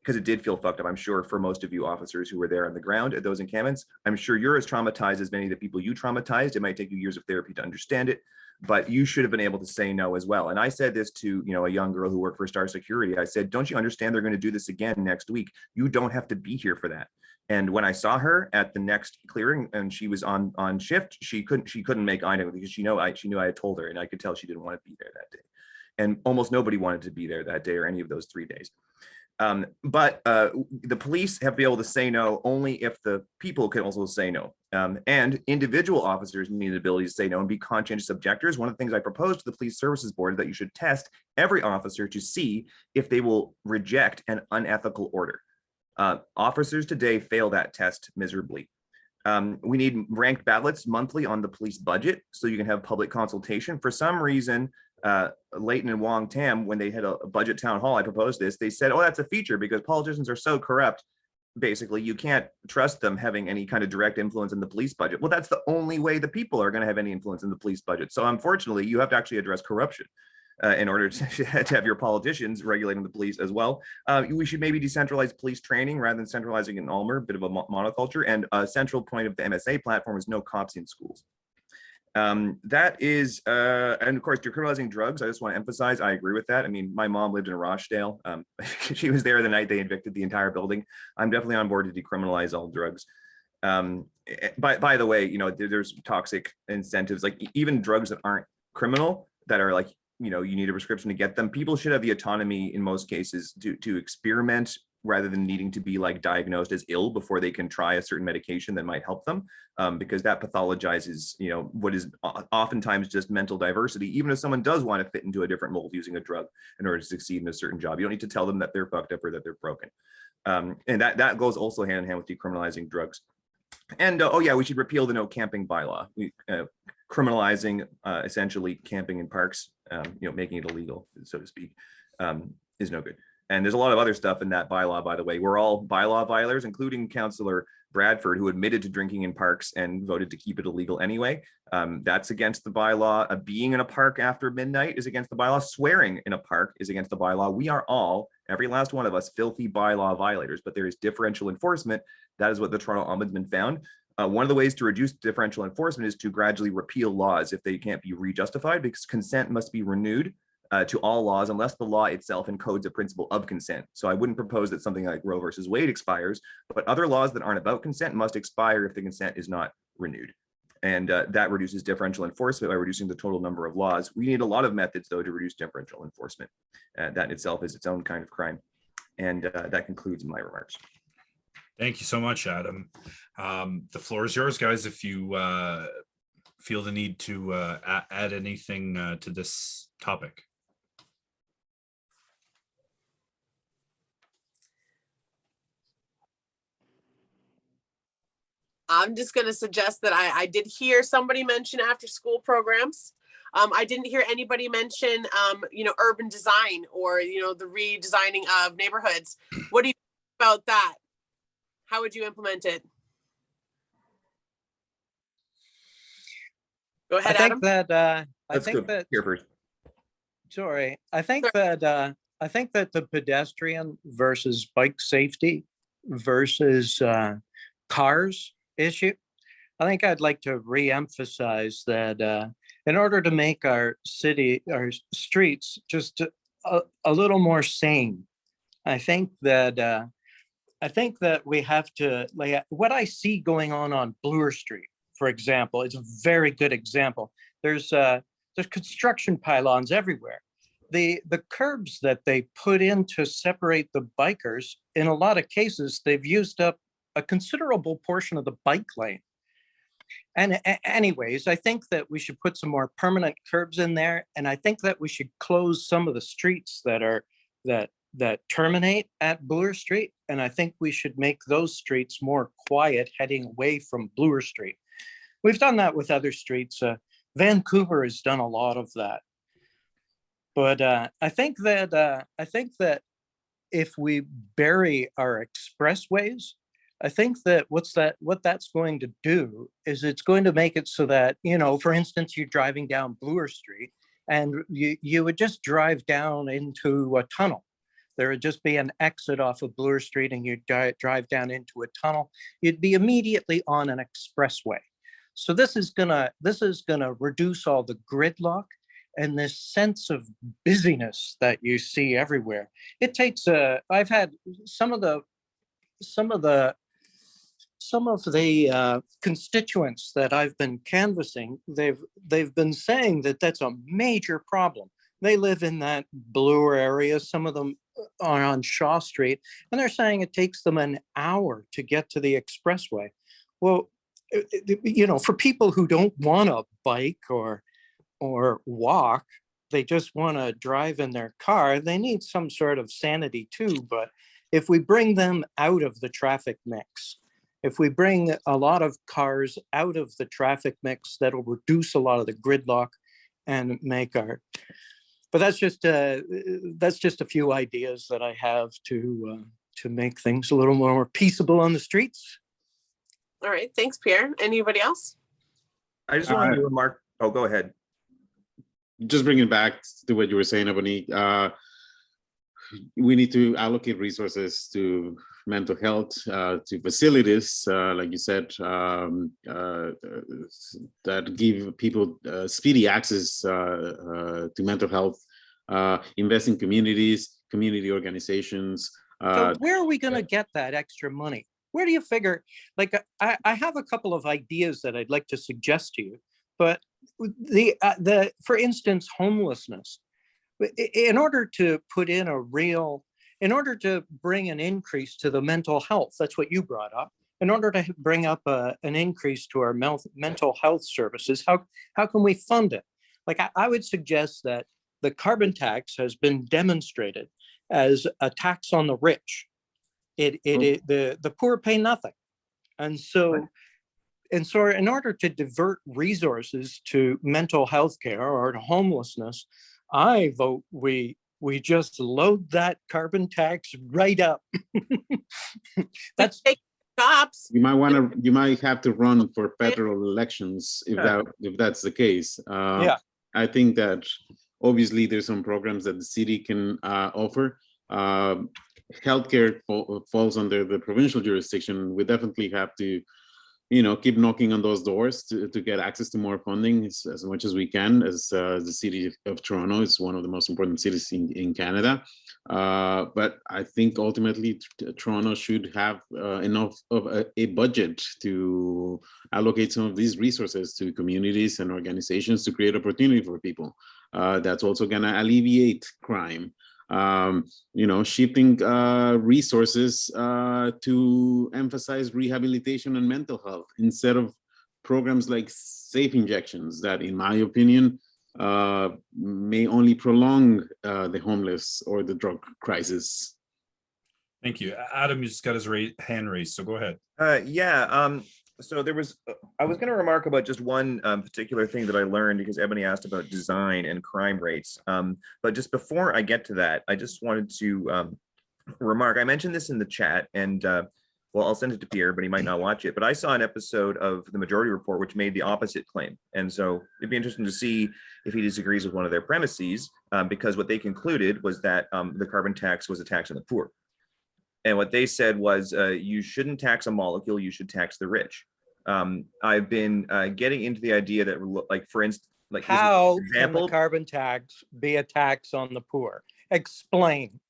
Because it did feel fucked up, I'm sure, for most of you officers who were there on the ground at those encampments. I'm sure you're as traumatized as many of the people you traumatized. It might take you years of therapy to understand it, but you should have been able to say no as well. And I said this to a young girl who worked for Star Security. I said, don't you understand they're going to do this again next week? You don't have to be here for that. And when I saw her at the next clearing and she was on shift, she couldn't make eye contact because she knew I had told her, and I could tell she didn't want to be there that day. And almost nobody wanted to be there that day or any of those 3 days. But the police have to be able to say no only if the people can also say no. And individual officers need the ability to say no and be conscientious objectors. One of the things I proposed to the Police Services Board is that you should test every officer to see if they will reject an unethical order. Officers today fail that test miserably. We need ranked ballots monthly on the police budget so you can have public consultation. For some reason, Leighton and Wong Tam, when they had a budget town hall, I proposed this, they said, oh, that's a feature because politicians are so corrupt. Basically, you can't trust them having any kind of direct influence in the police budget. Well, that's the only way the people are going to have any influence in the police budget. So unfortunately, you have to actually address corruption in order to have your politicians regulating the police as well. We should maybe decentralize police training rather than centralizing in Ulmer, a bit of a monoculture. And a central point of the MSA platform is no cops in schools. That is, and of course, decriminalizing drugs. I just want to emphasize, I agree with that. I mean, my mom lived in Rosedale. She was there the night they evicted the entire building. I'm definitely on board to decriminalize all drugs. By the way, there's toxic incentives, like even drugs that aren't criminal, that are like, you need a prescription to get them. People should have the autonomy in most cases to experiment rather than needing to be like diagnosed as ill before they can try a certain medication that might help them, because that pathologizes, what is oftentimes just mental diversity. Even if someone does want to fit into a different mold using a drug in order to succeed in a certain job, you don't need to tell them that they're fucked up or that they're broken. And that goes also hand in hand with decriminalizing drugs. And oh yeah, we should repeal the no camping bylaw. Criminalizing essentially camping in parks, making it illegal, so to speak, is no good. And there's a lot of other stuff in that bylaw, by the way. We're all bylaw violators, including Councillor Bradford, who admitted to drinking in parks and voted to keep it illegal anyway. That's against the bylaw. Being in a park after midnight is against the bylaw. Swearing in a park is against the bylaw. We are all, every last one of us, filthy bylaw violators, but there is differential enforcement. That is what the Toronto Ombudsman found. One of the ways to reduce differential enforcement is to gradually repeal laws if they can't be rejustified, because consent must be renewed to all laws unless the law itself encodes a principle of consent. So I wouldn't propose that something like Roe versus Wade expires, but other laws that aren't about consent must expire if the consent is not renewed. And that reduces differential enforcement by reducing the total number of laws. We need a lot of methods, though, to reduce differential enforcement. That in itself is its own kind of crime. And that concludes my remarks. Thank you so much, Adam. The floor is yours, guys, if you feel the need to add anything to this topic. I'm just going to suggest that I did hear somebody mention after school programs. I didn't hear anybody mention, urban design or, the redesigning of neighborhoods. What do you think about that? How would you implement it? Go I ahead, think Adam. that, I Let's think go that, here first. sorry, I think that the pedestrian versus bike safety versus cars issue, I think I'd like to re-emphasize that in order to make our city, our streets just a little more sane, I think that we have to lay what I see going on Bloor Street, for example, is a very good example. There's construction pylons everywhere. The curbs that they put in to separate the bikers, in a lot of cases, they've used up a considerable portion of the bike lane. And anyways, I think that we should put some more permanent curbs in there. And I think that we should close some of the streets that terminate at Bloor Street. And I think we should make those streets more quiet heading away from Bloor Street. We've done that with other streets. Vancouver has done a lot of that. But I think that if we bury our expressways, I think that what that's going to do is it's going to make it so that, you know, for instance, you're driving down Bloor Street and you would just drive down into a tunnel. There would just be an exit off of Bloor Street and you drive down into a tunnel. You'd be immediately on an expressway. So this is gonna reduce all the gridlock and this sense of busyness that you see everywhere. It takes I've had some of the constituents that I've been canvassing, they've been saying that that's a major problem. They live in that Bloor area. Some of them are on Shaw Street, and they're saying it takes them an hour to get to the expressway. Well, you know, for people who don't want to bike or walk, they just want to drive in their car, they need some sort of sanity too. But if we bring them out of the traffic mix, if we bring a lot of cars out of the traffic mix, that'll reduce a lot of the gridlock and make our, but that's just a few ideas that I have to make things a little more peaceable on the streets. All right, thanks, Pierre. Anybody else? I just wanted to remark. Oh, go ahead. Just bringing it back to what you were saying, Ebony, we need to allocate resources to mental health, to facilities, like you said, that give people speedy access to mental health, invest in communities, community organizations. So where are we going to get that extra money? Where do you figure, like, I have a couple of ideas that I'd like to suggest to you, but for instance, homelessness. In order to bring an increase to the mental health, that's what you brought up, in order to bring up an increase to our mental health services, how can we fund it? Like, I would suggest that the carbon tax has been demonstrated as a tax on the rich. The poor pay nothing. And so in order to divert resources to mental health care or to homelessness, I vote we just load that carbon tax right up. That's cops. You might have to run for federal elections if that's the case. Yeah. I think that obviously there's some programs that the city can offer. Healthcare falls under the provincial jurisdiction. We definitely have to, keep knocking on those doors to get access to more funding as much as we can. As the city of Toronto is one of the most important cities in Canada. But I think ultimately Toronto should have enough of a budget to allocate some of these resources to communities and organizations to create opportunity for people. That's also going to alleviate crime. Shifting resources to emphasize rehabilitation and mental health instead of programs like safe injections that, in my opinion, may only prolong the homeless or the drug crisis. Thank you. Adam just got his hand raised, so go ahead. So I was going to remark about just one particular thing that I learned because Ebony asked about design and crime rates. But just before I get to that, I just wanted to remark, I mentioned this in the chat, and well, I'll send it to Pierre, but he might not watch it. But I saw an episode of the Majority Report, which made the opposite claim. And so it'd be interesting to see if he disagrees with one of their premises, because what they concluded was that the carbon tax was a tax on the poor. And what they said was you shouldn't tax a molecule, you should tax the rich. I've been getting into the idea that, like, for instance, like, How can the carbon tax be a tax on the poor? Explain.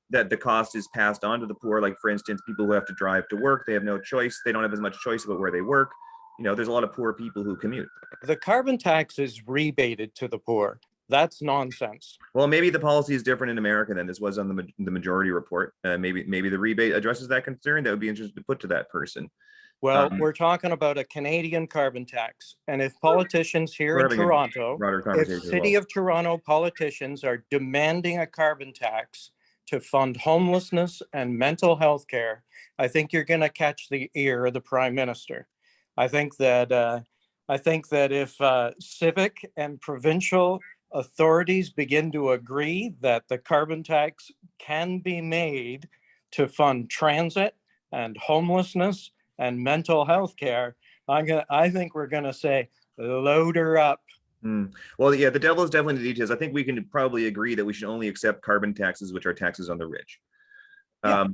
That the cost is passed on to the poor. Like, for instance, people who have to drive to work, they have no choice. They don't have as much choice about where they work. You know, there's a lot of poor people who commute. The carbon tax is rebated to the poor. That's nonsense. Well, maybe the policy is different in America than this was on the Majority Report. Maybe the rebate addresses that concern. That would be interesting to put to that person. Well, we're talking about a Canadian carbon tax. And if politicians here in Toronto, if City of Toronto politicians are demanding a carbon tax to fund homelessness and mental health care, I think you're going to catch the ear of the Prime Minister. I think that if civic and provincial authorities begin to agree that the carbon tax can be made to fund transit and homelessness and mental health care, I think we're going to say, load her up. Well, yeah, the devil is definitely in the details. I think we can probably agree that we should only accept carbon taxes, which are taxes on the rich. Yeah.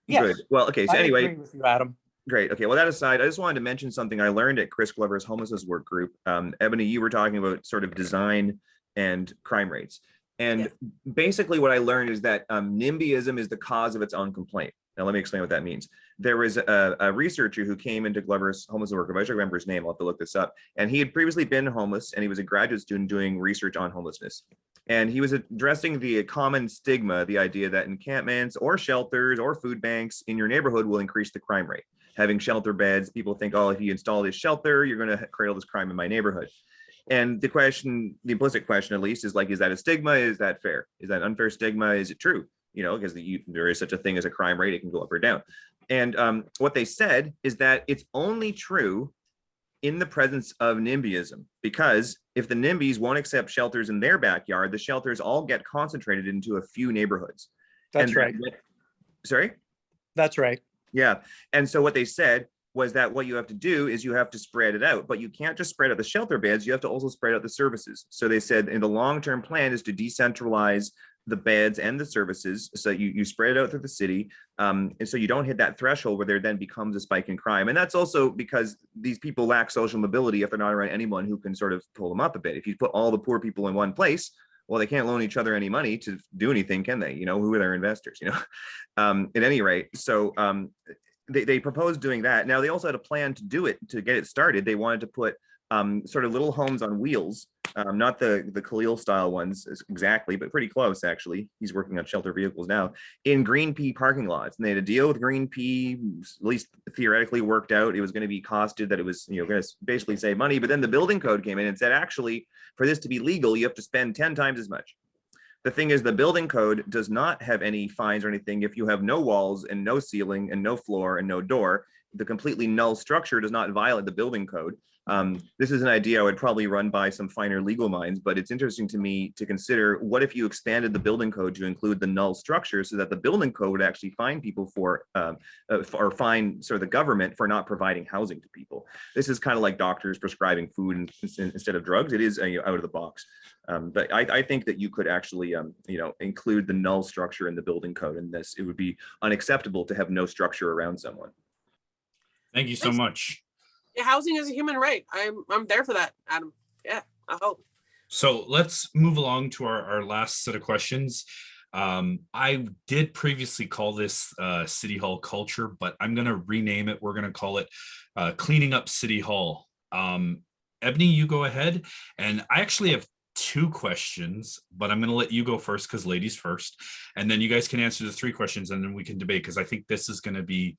Yes. Good. Well, okay. So anyway, I agree with you, Adam. Great. Okay. Well, that aside, I just wanted to mention something I learned at Chris Glover's homelessness work group. Ebony, you were talking about sort of design and crime rates. And basically what I learned is that NIMBYism is the cause of its own complaint. Now, let me explain what that means. There was a researcher who came into Glover's homelessness work group. I should remember his name. I'll have to look this up. And he had previously been homeless, and he was a graduate student doing research on homelessness. And he was addressing the common stigma, the idea that encampments or shelters or food banks in your neighborhood will increase the crime rate. Having shelter beds, people think, oh, if you install this shelter, you're going to cradle this crime in my neighborhood. And the question, the implicit question at least, is like, is that a stigma? Is that fair? Is that an unfair stigma? Is it true? You know, because there is such a thing as a crime rate, it can go up or down. And what they said is that it's only true in the presence of NIMBYism, because if the NIMBYs won't accept shelters in their backyard, the shelters all get concentrated into a few neighborhoods. That's right. Sorry? That's right. Yeah. And so what they said was that what you have to do is you have to spread it out, but you can't just spread out the shelter beds, you have to also spread out the services. So they said in the long-term plan is to decentralize the beds and the services, so you spread it out through the city, and so you don't hit that threshold where there then becomes a spike in crime. And that's also because these people lack social mobility if they're not around anyone who can sort of pull them up a bit. If you put all the poor people in one place, well, they can't loan each other any money to do anything, can they? You know, who are their investors? You know, at any rate, so they proposed doing that. Now they also had a plan to do it, to get it started. They wanted to put sort of little homes on wheels, not the Khalil style ones exactly, but pretty close actually. He's working on shelter vehicles now, in green pea parking lots. And they had a deal with green pea, at least theoretically worked out. It was going to be costed that it was, you know, going to basically save money. But then the building code came in and said, actually, for this to be legal, you have to spend 10 times as much. The thing is, the building code does not have any fines or anything if you have no walls and no ceiling and no floor and no door. The completely null structure does not violate the building code. This is an idea I would probably run by some finer legal minds, but it's interesting to me to consider, what if you expanded the building code to include the null structure, so that the building code would actually fine people for or fine sort of the government for not providing housing to people. This is kind of like doctors prescribing food instead of drugs. It is out of the box. But I think that you could actually, you know, include the null structure in the building code in this. It would be unacceptable to have no structure around someone. Thank you so much. Yeah, housing is a human right. I'm there for that, Adam. Yeah, I hope. So let's move along to our last set of questions. I did previously call this City Hall culture, but I'm going to rename it. We're going to call it cleaning up City Hall. Ebony, you go ahead. And I actually have 2 questions, but I'm going to let you go first because ladies first. And then you guys can answer the 3 questions and then we can debate, because I think this is going to be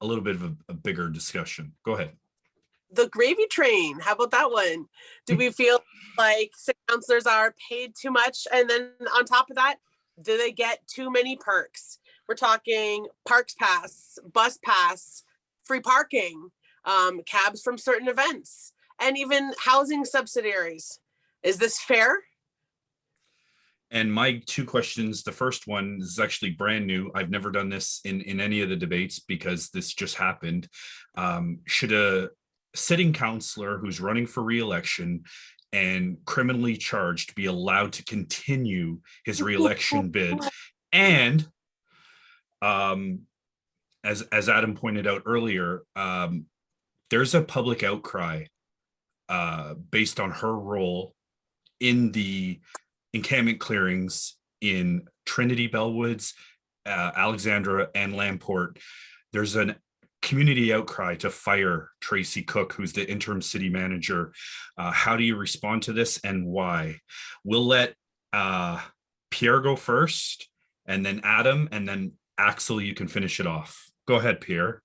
a little bit of a bigger discussion. Go ahead. The gravy train. How about that one? Do we feel like city councilors are paid too much? And then on top of that, do they get too many perks? We're talking parks pass, bus pass, free parking, cabs from certain events, and even housing subsidiaries. Is this fair? And my two questions, the first one is actually brand new. I've never done this in any of the debates because this just happened. Should a sitting councillor who's running for re-election and criminally charged be allowed to continue his re-election bid? And as Adam pointed out earlier, there's a public outcry based on her role in the encampment clearings in Trinity, Bellwoods, Alexandra, and Lamport. There's a community outcry to fire Tracy Cook, who's the interim city manager. How do you respond to this and why? We'll let Pierre go first, and then Adam, and then Axel, you can finish it off. Go ahead, Pierre.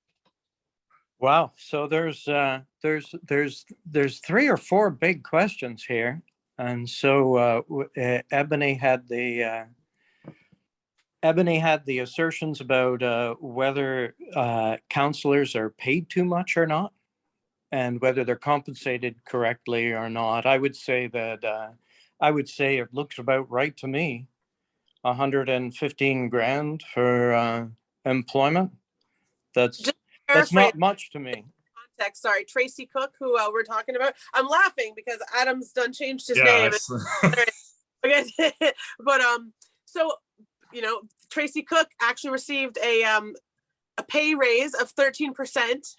Wow. So there's 3 or 4 big questions here. And so Ebony had the assertions about whether counselors are paid too much or not, and whether they're compensated correctly or not. I would say it looks about right to me. 115 grand for employment. That's not much to me. Context, sorry, Tracy Cook, who we're talking about. I'm laughing because Adam's done changed his name. But so Tracy Cook actually received a pay raise of 13%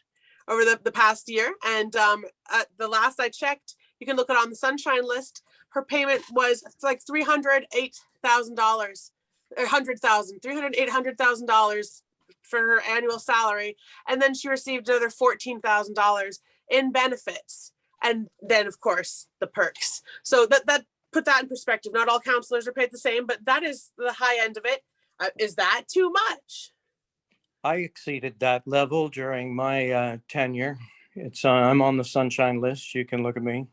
over the past year, and at the last I checked, you can look it on the Sunshine List. Her payment was like $308,000, or $800,000 for her annual salary, and then she received another $14,000 in benefits, and then of course the perks. So that put that in perspective. Not all counselors are paid the same, but that is the high end of it. Is that too much? I exceeded that level during my tenure. I'm on the Sunshine List. You can look at me.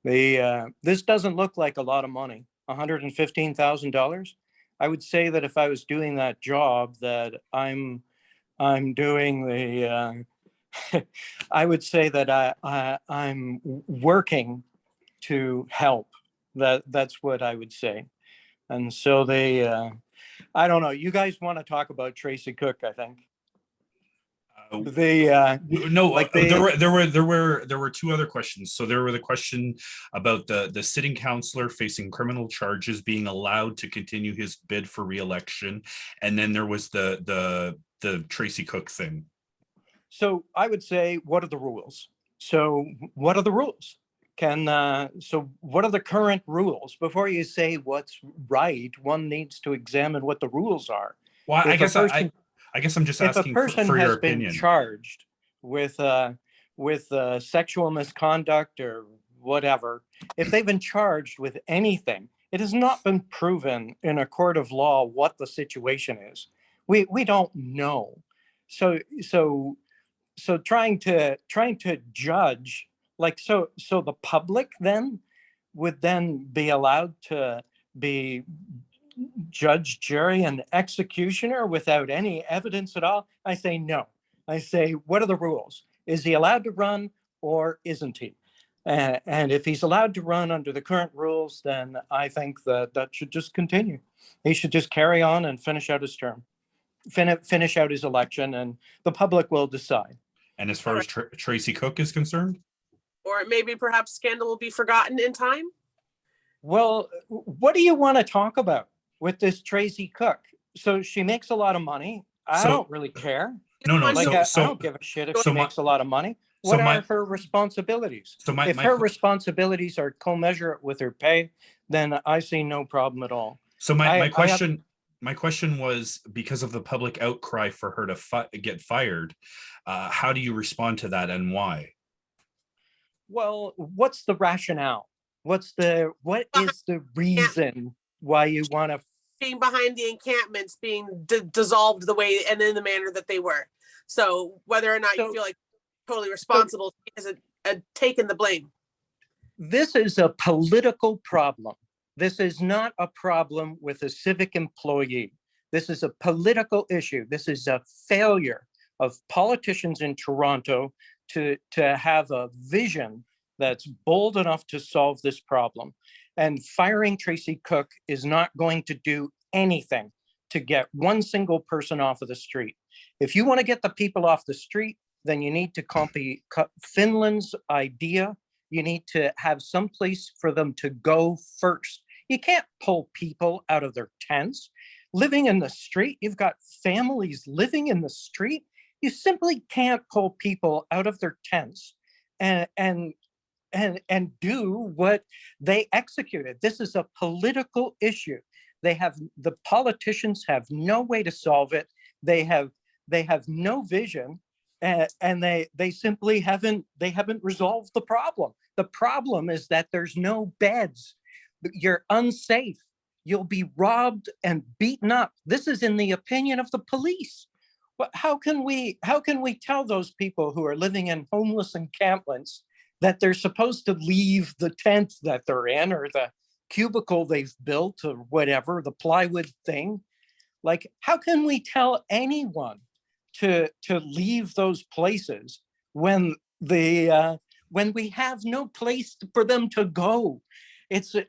This doesn't look like a lot of money. $115,000. I would say that if I was doing that job that I'm doing I would say that I'm working to help. That's what I would say. And so I don't know. You guys want to talk about Tracy Cook, I think. There were 2 other questions. So there were the question about the sitting councillor facing criminal charges being allowed to continue his bid for re-election, and then there was the Tracy Cook thing. So I would say, what are the rules? So what are the rules? So what are the current rules? Before you say what's right, one needs to examine what the rules are. Well, I guess I'm just asking for your opinion. If a person has been charged with sexual misconduct or whatever, if they've been charged with anything, it has not been proven in a court of law what the situation is. We don't know. So trying to judge, like, so the public then would then be allowed to be judge, jury, and executioner without any evidence at all? I say no. I say, what are the rules? Is he allowed to run or isn't he? And if he's allowed to run under the current rules, then I think that should just continue. He should just carry on and finish out his term, finish out his election, and the public will decide. And as far as Tracy Cook is concerned? Or maybe perhaps scandal will be forgotten in time? Well, what do you want to talk about with this Tracy Cook? So she makes a lot of money. I don't really care. No. I don't give a shit if she makes a lot of money. What are her responsibilities? If her responsibilities are commensurate with her pay, then I see no problem at all. So my question was, because of the public outcry for her to get fired, how do you respond to that and why? Well, what's the rationale? What is the reason why you want to? Being behind the encampments being dissolved the way and in the manner that they were. So whether or not you feel like totally responsible is taking the blame. This is a political problem. This is not a problem with a civic employee. This is a political issue. This is a failure of politicians in Toronto to have a vision that's bold enough to solve this problem. And firing Tracy Cook is not going to do anything to get one single person off of the street. If you want to get the people off the street, then you need to copy Finland's idea. You need to have some place for them to go first. You can't pull people out of their tents. Living in the street, you've got families living in the street. You simply can't pull people out of their tents and do what they executed. This is a political issue. The politicians have no way to solve it. They have no vision, and they simply haven't resolved the problem. The problem is that there's no beds. You're unsafe. You'll be robbed and beaten up. This is in the opinion of the police. But how can we tell those people who are living in homeless encampments that they're supposed to leave the tent that they're in, or the cubicle they've built, or whatever, the plywood thing? Like, how can we tell anyone to leave those places when we have no place for them to go?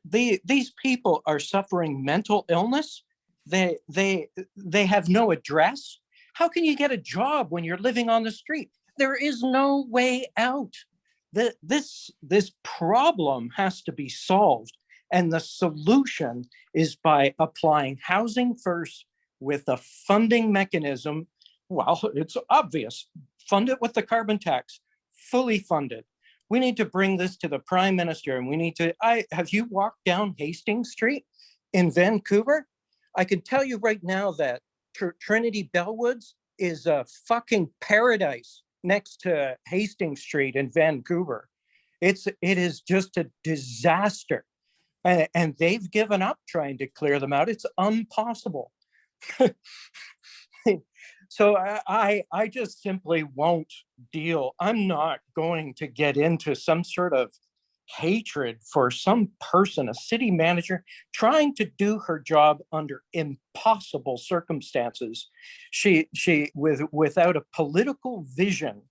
These people are suffering mental illness. They have no address. How can you get a job when you're living on the street? There is no way out. This problem has to be solved, and the solution is by applying housing first with a funding mechanism. Well, it's obvious. Fund it with the carbon tax, fully funded. We need to bring this to the Prime Minister, and we need to. Have you walked down Hastings Street in Vancouver? I can tell you right now that Trinity Bellwoods is a fucking paradise next to Hastings Street in Vancouver. It is just a disaster, and they've given up trying to clear them out. It's impossible. So I just simply won't deal. I'm not going to get into some sort of hatred for some person, a city manager, trying to do her job under impossible circumstances. She without a political vision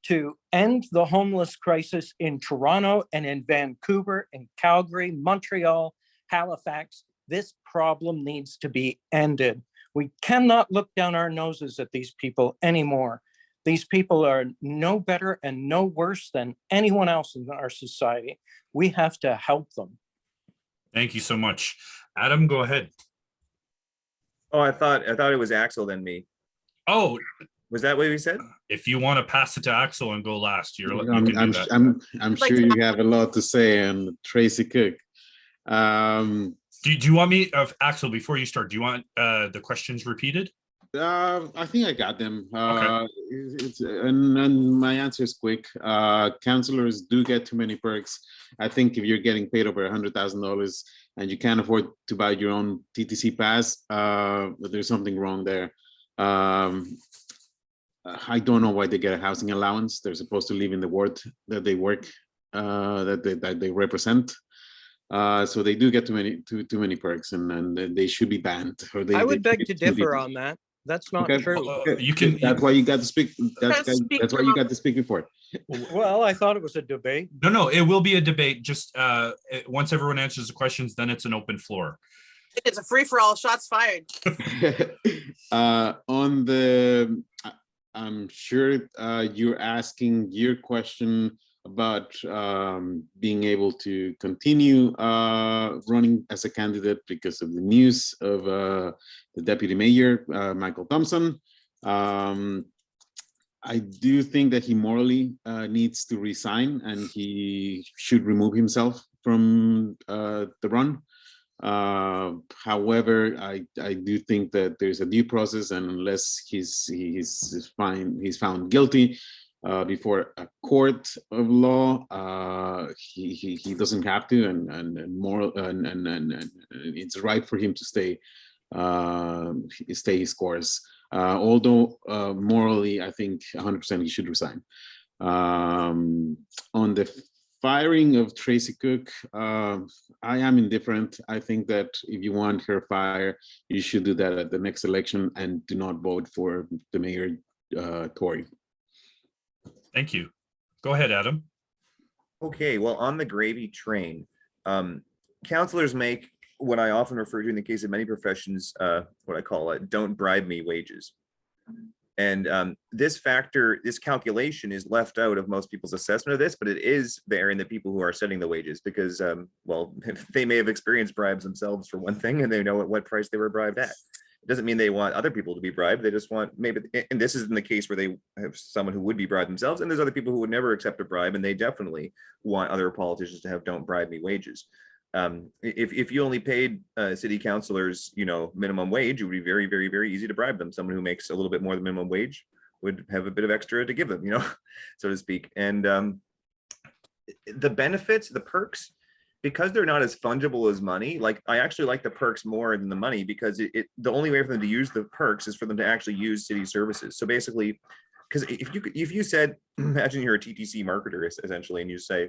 to end the homeless crisis in Toronto and in Vancouver and Calgary, Montreal, Halifax. This problem needs to be ended. We cannot look down our noses at these people anymore. These people are no better and no worse than anyone else in our society. We have to help them. Thank you so much. Adam, go ahead. Oh, I thought it was Axel then me. Oh, Was that what you said? if you want to pass it to Axel and go last, you I'm, can I'm, do that. I'm sure you have a lot to say on Tracy Cook. Do you want me, Axel, before you start, do you want the questions repeated? I think I got them. Okay. And my answer is quick. Counselors do get too many perks. I think if you're getting paid over $100,000 and you can't afford to buy your own TTC pass, there's something wrong there. I don't know why they get a housing allowance. They're supposed to live in the ward that they work, that they represent. So they do get too many perks, and they should be banned. Or I would beg to differ on that. That's not true. You can. That's why you got to speak. That's Speak why you got to speak before. Well, I thought it was a debate. No, it will be a debate. Just once everyone answers the questions, then it's an open floor. It's a free for all. Shots fired. On the, I'm sure you're asking your question about being able to continue running as a candidate because of the news of the deputy mayor, Michael Thompson. I do think that he morally needs to resign, and he should remove himself from the run. However, I do think that there's a due process, and unless he's found guilty before a court of law, he doesn't have to, and moral and it's right for him to stay his course. Although morally, I think 100% he should resign. On the firing of Tracy Cook, I am indifferent. I think that if you want her fired, you should do that at the next election and do not vote for the mayor, Tory. Thank you. Go ahead, Adam. Okay, well, on the gravy train, Counselors make what I often refer to in the case of many professions, what I call don't bribe me wages. And this calculation is left out of most people's assessment of this, but it is there in the people who are setting the wages because, well, they may have experienced bribes themselves for one thing, and they know at what price they were bribed at. It doesn't mean they want other people to be bribed. They just want maybe, and this is in the case where they have someone who would be bribed themselves, and there's other people who would never accept a bribe, and they definitely want other politicians to have don't bribe me wages. If you only paid city councilors, minimum wage, it would be very, very, very easy to bribe them. Someone who makes a little bit more than minimum wage would have a bit of extra to give them, so to speak. And the benefits, the perks, because they're not as fungible as money, like I actually like the perks more than the money because the only way for them to use the perks is for them to actually use city services. So basically, because if you said, imagine you're a TTC marketer essentially, and you say,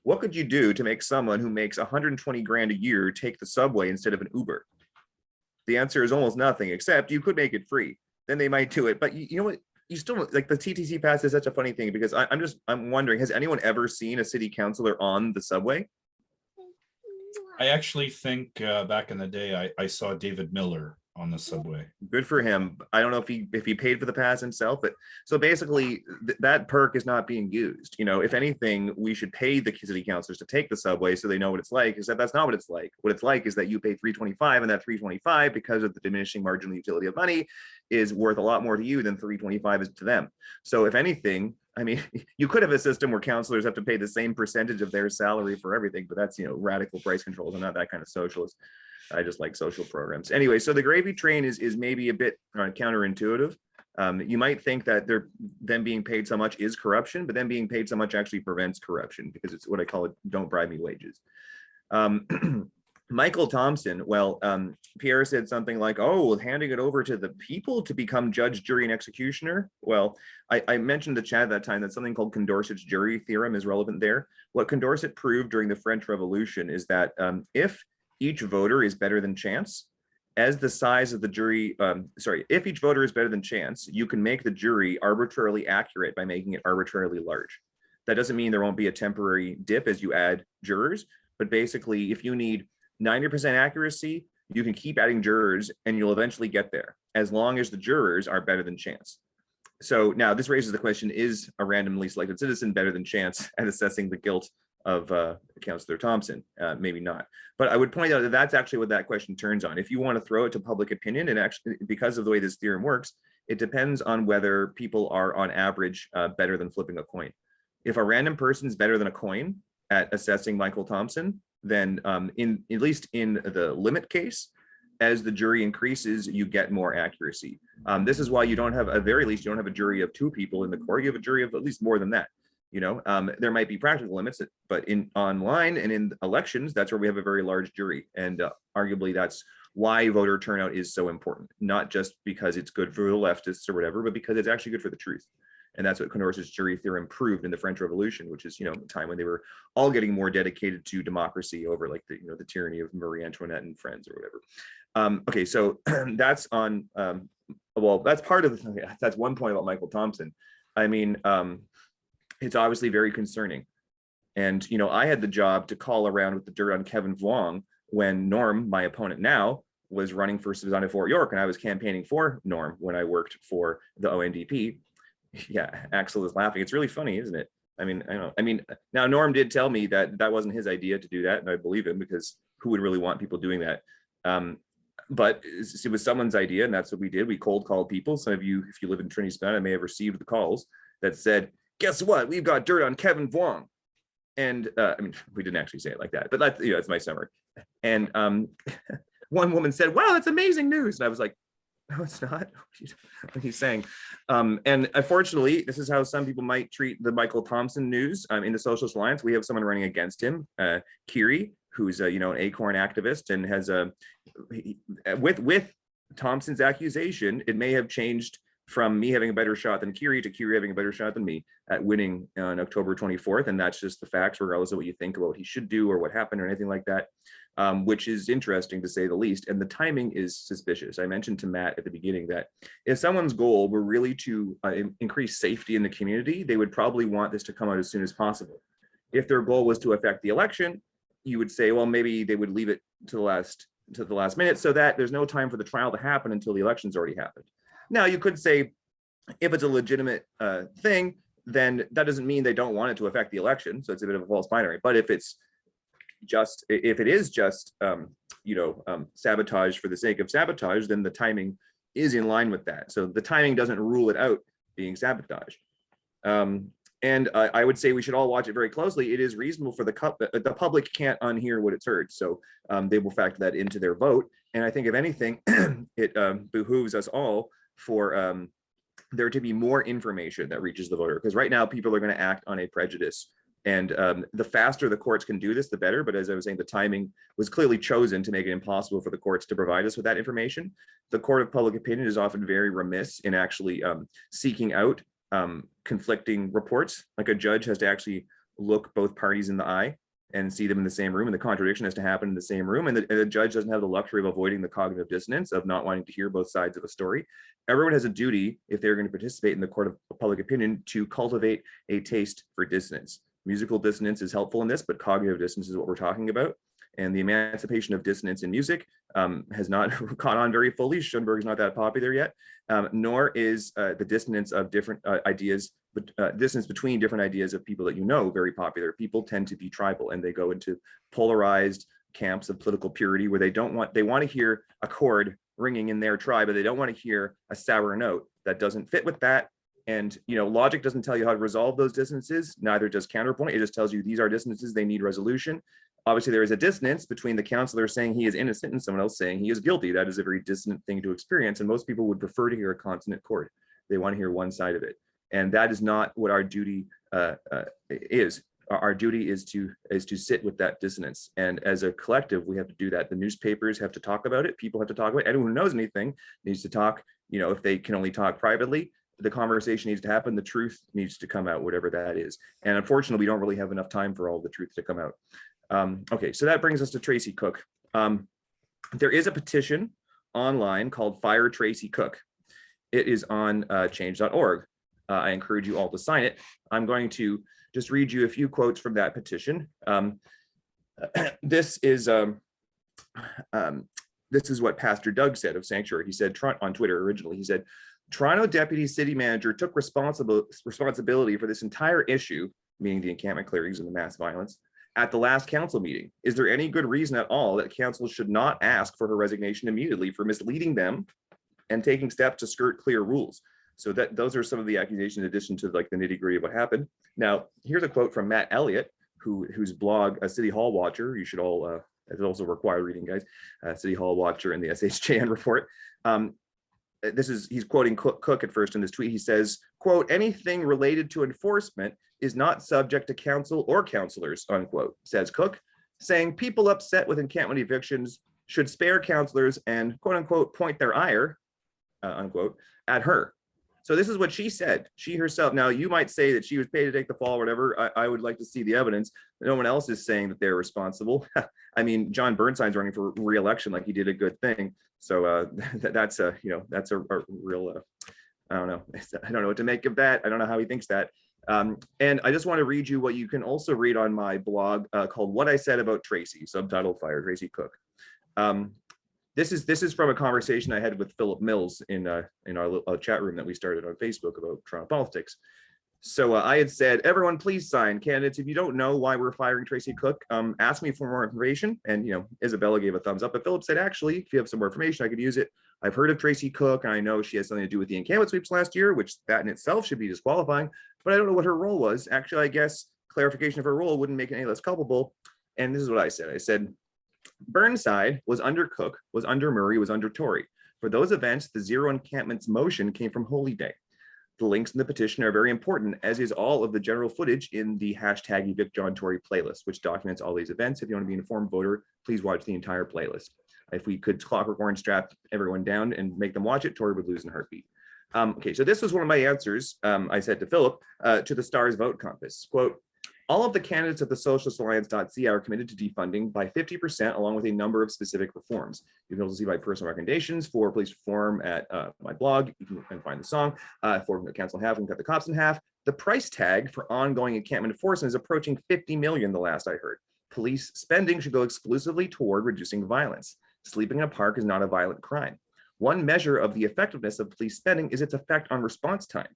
what could you do to make someone who makes 120 grand a year take the subway instead of an Uber? The answer is almost nothing, except you could make it free. Then they might do it. But you know what? You still like the TTC pass is such a funny thing because I'm wondering, has anyone ever seen a city councilor on the subway? I actually think back in the day, I saw David Miller on the subway. Good for him. I don't know if he paid for the pass himself, but so basically that perk is not being used. If anything, we should pay the city councilors to take the subway so they know what it's like, except that's not what it's like. What it's like is that you pay $3.25, and that $3.25, because of the diminishing marginal utility of money, is worth a lot more to you than $3.25 is to them. So if anything, I mean, you could have a system where counselors have to pay the same percentage of their salary for everything, but that's, radical price controls. I'm not that kind of socialist. I just like social programs. Anyway, so the gravy train is maybe a bit counterintuitive. You might think that them being paid so much is corruption, but them being paid so much actually prevents corruption because it's what I call it, don't bribe me wages. Michael Thompson, Pierre said something like, oh, handing it over to the people to become judge, jury, and executioner. Well, I mentioned in the chat at that time that something called Condorcet's jury theorem is relevant there. What Condorcet proved during the French Revolution is that if each voter is better than chance, as the size of the jury, if each voter is better than chance, you can make the jury arbitrarily accurate by making it arbitrarily large. That doesn't mean there won't be a temporary dip as you add jurors, but basically if you need 90% accuracy, you can keep adding jurors and you'll eventually get there, as long as the jurors are better than chance. So now this raises the question, is a randomly selected citizen better than chance at assessing the guilt of Councillor Thompson? Maybe not. But I would point out that that's actually what that question turns on. If you want to throw it to public opinion, and actually because of the way this theorem works, it depends on whether people are on average better than flipping a coin. If a random person is better than a coin at assessing Michael Thompson, then at least in the limit case, as the jury increases, you get more accuracy. This is why you don't have, at very least, you don't have a jury of 2 people in the court. You have a jury of at least more than that. There might be practical limits, but in online and in elections, that's where we have a very large jury. And arguably that's why voter turnout is so important, not just because it's good for the leftists or whatever, but because it's actually good for the truth. And that's what Condorcet's jury theorem proved in the French Revolution, which is, a time when they were all getting more dedicated to democracy over like the tyranny of Marie Antoinette and friends or whatever. Okay, so that's on, that's part of that's one point about Michael Thompson. I mean, it's obviously very concerning. And, I had the job to call around with the dirt on Kevin Vuong when Norm, my opponent now, was running for Susanna Fort York, and I was campaigning for Norm when I worked for the ONDP. Yeah, Axel is laughing. It's really funny, isn't it? I mean, I know. I mean, now Norm did tell me that that wasn't his idea to do that, and I believe him because who would really want people doing that? But it was someone's idea, and that's what we did. We cold called people. Some of you, if you live in Trinity Spanna, may have received the calls that said, guess what? We've got dirt on Kevin Vuong. And I mean, we didn't actually say it like that, but that's, that's my summary. And one woman said, wow, that's amazing news. And I was like, no, it's not. What he's saying. And unfortunately, this is how some people might treat the Michael Thompson news. In the Socialist Alliance, we have someone running against him, Kiri, who's an Acorn activist, and has with Thompson's accusation, it may have changed from me having a better shot than Kiri to Kiri having a better shot than me at winning on October 24th. And that's just the facts, regardless of what you think about what he should do or what happened or anything like that, which is interesting to say the least. And the timing is suspicious. I mentioned to Matt at the beginning that if someone's goal were really to increase safety in the community, they would probably want this to come out as soon as possible. If their goal was to affect the election, you would say, well, maybe they would leave it to the last minute so that there's no time for the trial to happen until the election's already happened. Now, you could say if it's a legitimate thing, then that doesn't mean they don't want it to affect the election. So it's a bit of a false binary. But if it is just sabotage for the sake of sabotage, then the timing is in line with that. So the timing doesn't rule it out being sabotage. And I would say we should all watch it very closely. It is reasonable for the public can't unhear what it's heard. So they will factor that into their vote. And I think if anything, it behooves us all for there to be more information that reaches the voter. Because right now people are going to act on a prejudice. And the faster the courts can do this, the better. But as I was saying, the timing was clearly chosen to make it impossible for the courts to provide us with that information. The court of public opinion is often very remiss in actually seeking out conflicting reports. Like a judge has to actually look both parties in the eye and see them in the same room, and the contradiction has to happen in the same room. And the judge doesn't have the luxury of avoiding the cognitive dissonance of not wanting to hear both sides of a story. Everyone has a duty, if they're going to participate in the court of public opinion, to cultivate a taste for dissonance. Musical dissonance is helpful in this, but cognitive dissonance is what we're talking about. And the emancipation of dissonance in music has not caught on very fully. Schoenberg is not that popular yet, nor is the dissonance of different ideas, but dissonance between different ideas of people that you know very popular. People tend to be tribal, and they go into polarized camps of political purity where they want to hear a chord ringing in their tribe, but they don't want to hear a sour note that doesn't fit with that. And logic doesn't tell you how to resolve those dissonances. Neither does counterpoint. It just tells you these are dissonances. They need resolution. Obviously, there is a dissonance between the counselor saying he is innocent and someone else saying he is guilty. That is a very dissonant thing to experience. And most people would prefer to hear a consonant chord. They want to hear one side of it. And that is not what our duty is. Our duty is to sit with that dissonance. And as a collective, we have to do that. The newspapers have to talk about it. People have to talk about it. Anyone who knows anything needs to talk. If they can only talk privately, the conversation needs to happen. The truth needs to come out, whatever that is. And unfortunately, we don't really have enough time for all the truth to come out. Okay, so that brings us to Tracy Cook. There is a petition online called Fire Tracy Cook. It is on change.org. I encourage you all to sign it. I'm going to just read you a few quotes from that petition. This is what Pastor Doug said of Sanctuary. He said on Twitter originally, he said, Toronto Deputy City Manager took responsibility for this entire issue, meaning the encampment clearings and the mass violence, at the last council meeting. Is there any good reason at all that council should not ask for her resignation immediately for misleading them and taking steps to skirt clear rules? So those are some of the accusations in addition to like the nitty-gritty of what happened. Now, here's a quote from Matt Elliott, whose blog, a City Hall Watcher, you should all, it's also required reading, guys, City Hall Watcher and the SHJN report. He's quoting Cook at first in this tweet. He says, quote, anything related to enforcement is not subject to council or councillors, unquote, says Cook, saying people upset with encampment evictions should spare councillors and, quote unquote, point their ire, unquote, at her. So this is what she said, she herself. Now, you might say that she was paid to take the fall or whatever. I would like to see the evidence. No one else is saying that they're responsible. I mean, John Burnside's running for re-election like he did a good thing. So that's a real, I don't know. I don't know what to make of that. I don't know how he thinks that. And I just want to read you what you can also read on my blog called What I Said About Tracy, subtitled Fire Tracy Cook. This is from a conversation I had with Philip Mills in our chat room that we started on Facebook about Toronto politics. So I had said, everyone please sign. Candidates, if you don't know why we're firing Tracy Cook, ask me for more information. And Isabella gave a thumbs up, but Philip said, actually, if you have some more information, I could use it. I've heard of Tracy Cook, and I know she has something to do with the encampment sweeps last year, which that in itself should be disqualifying, but I don't know what her role was. Actually, I guess clarification of her role wouldn't make it any less culpable. And this is what I said. I said, Burnside was under Cook, was under Murray, was under Tory. For those events, the zero encampments motion came from Holy Day. The links in the petition are very important, as is all of the general footage in the hashtag Evict John Tory playlist, which documents all these events. If you want to be an informed voter, please watch the entire playlist. If we could Clockwork Orange strap everyone down and make them watch it, Tory would lose in a heartbeat. Okay, so this was one of my answers, I said to Philip, to the STARS vote compass. Quote, all of the candidates of the socialistalliance.ca are committed to defunding by 50%, along with a number of specific reforms. You can also see my personal recommendations for police reform at my blog. You can find the song for the council in half and cut the cops in half. The price tag for ongoing encampment enforcement is approaching 50 million, the last I heard. Police spending should go exclusively toward reducing violence. Sleeping in a park is not a violent crime. One measure of the effectiveness of police spending is its effect on response time.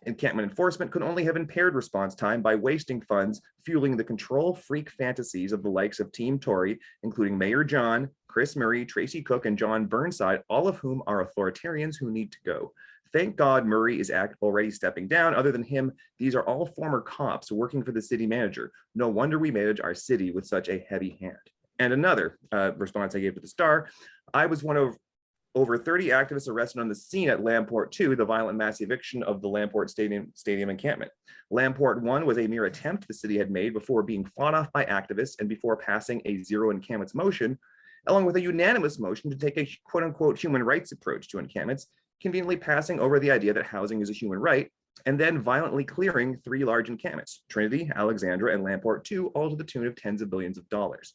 Encampment enforcement could only have impaired response time by wasting funds fueling the control freak fantasies of the likes of Team Tory, including Mayor John, Chris Murray, Tracy Cook, and John Burnside, all of whom are authoritarians who need to go. Thank God Murray is already stepping down. Other than him, these are all former cops working for the city manager. No wonder we manage our city with such a heavy hand. And another response I gave to the Star, I was one of over 30 activists arrested on the scene at Lamport 2, the violent mass eviction of the Lamport Stadium encampment. Lamport 1 was a mere attempt the city had made before being fought off by activists and before passing a zero encampments motion, along with a unanimous motion to take a quote unquote human rights approach to encampments, conveniently passing over the idea that housing is a human right, and then violently clearing 3 large encampments, Trinity, Alexandra, and Lamport 2, all to the tune of tens of billions of dollars.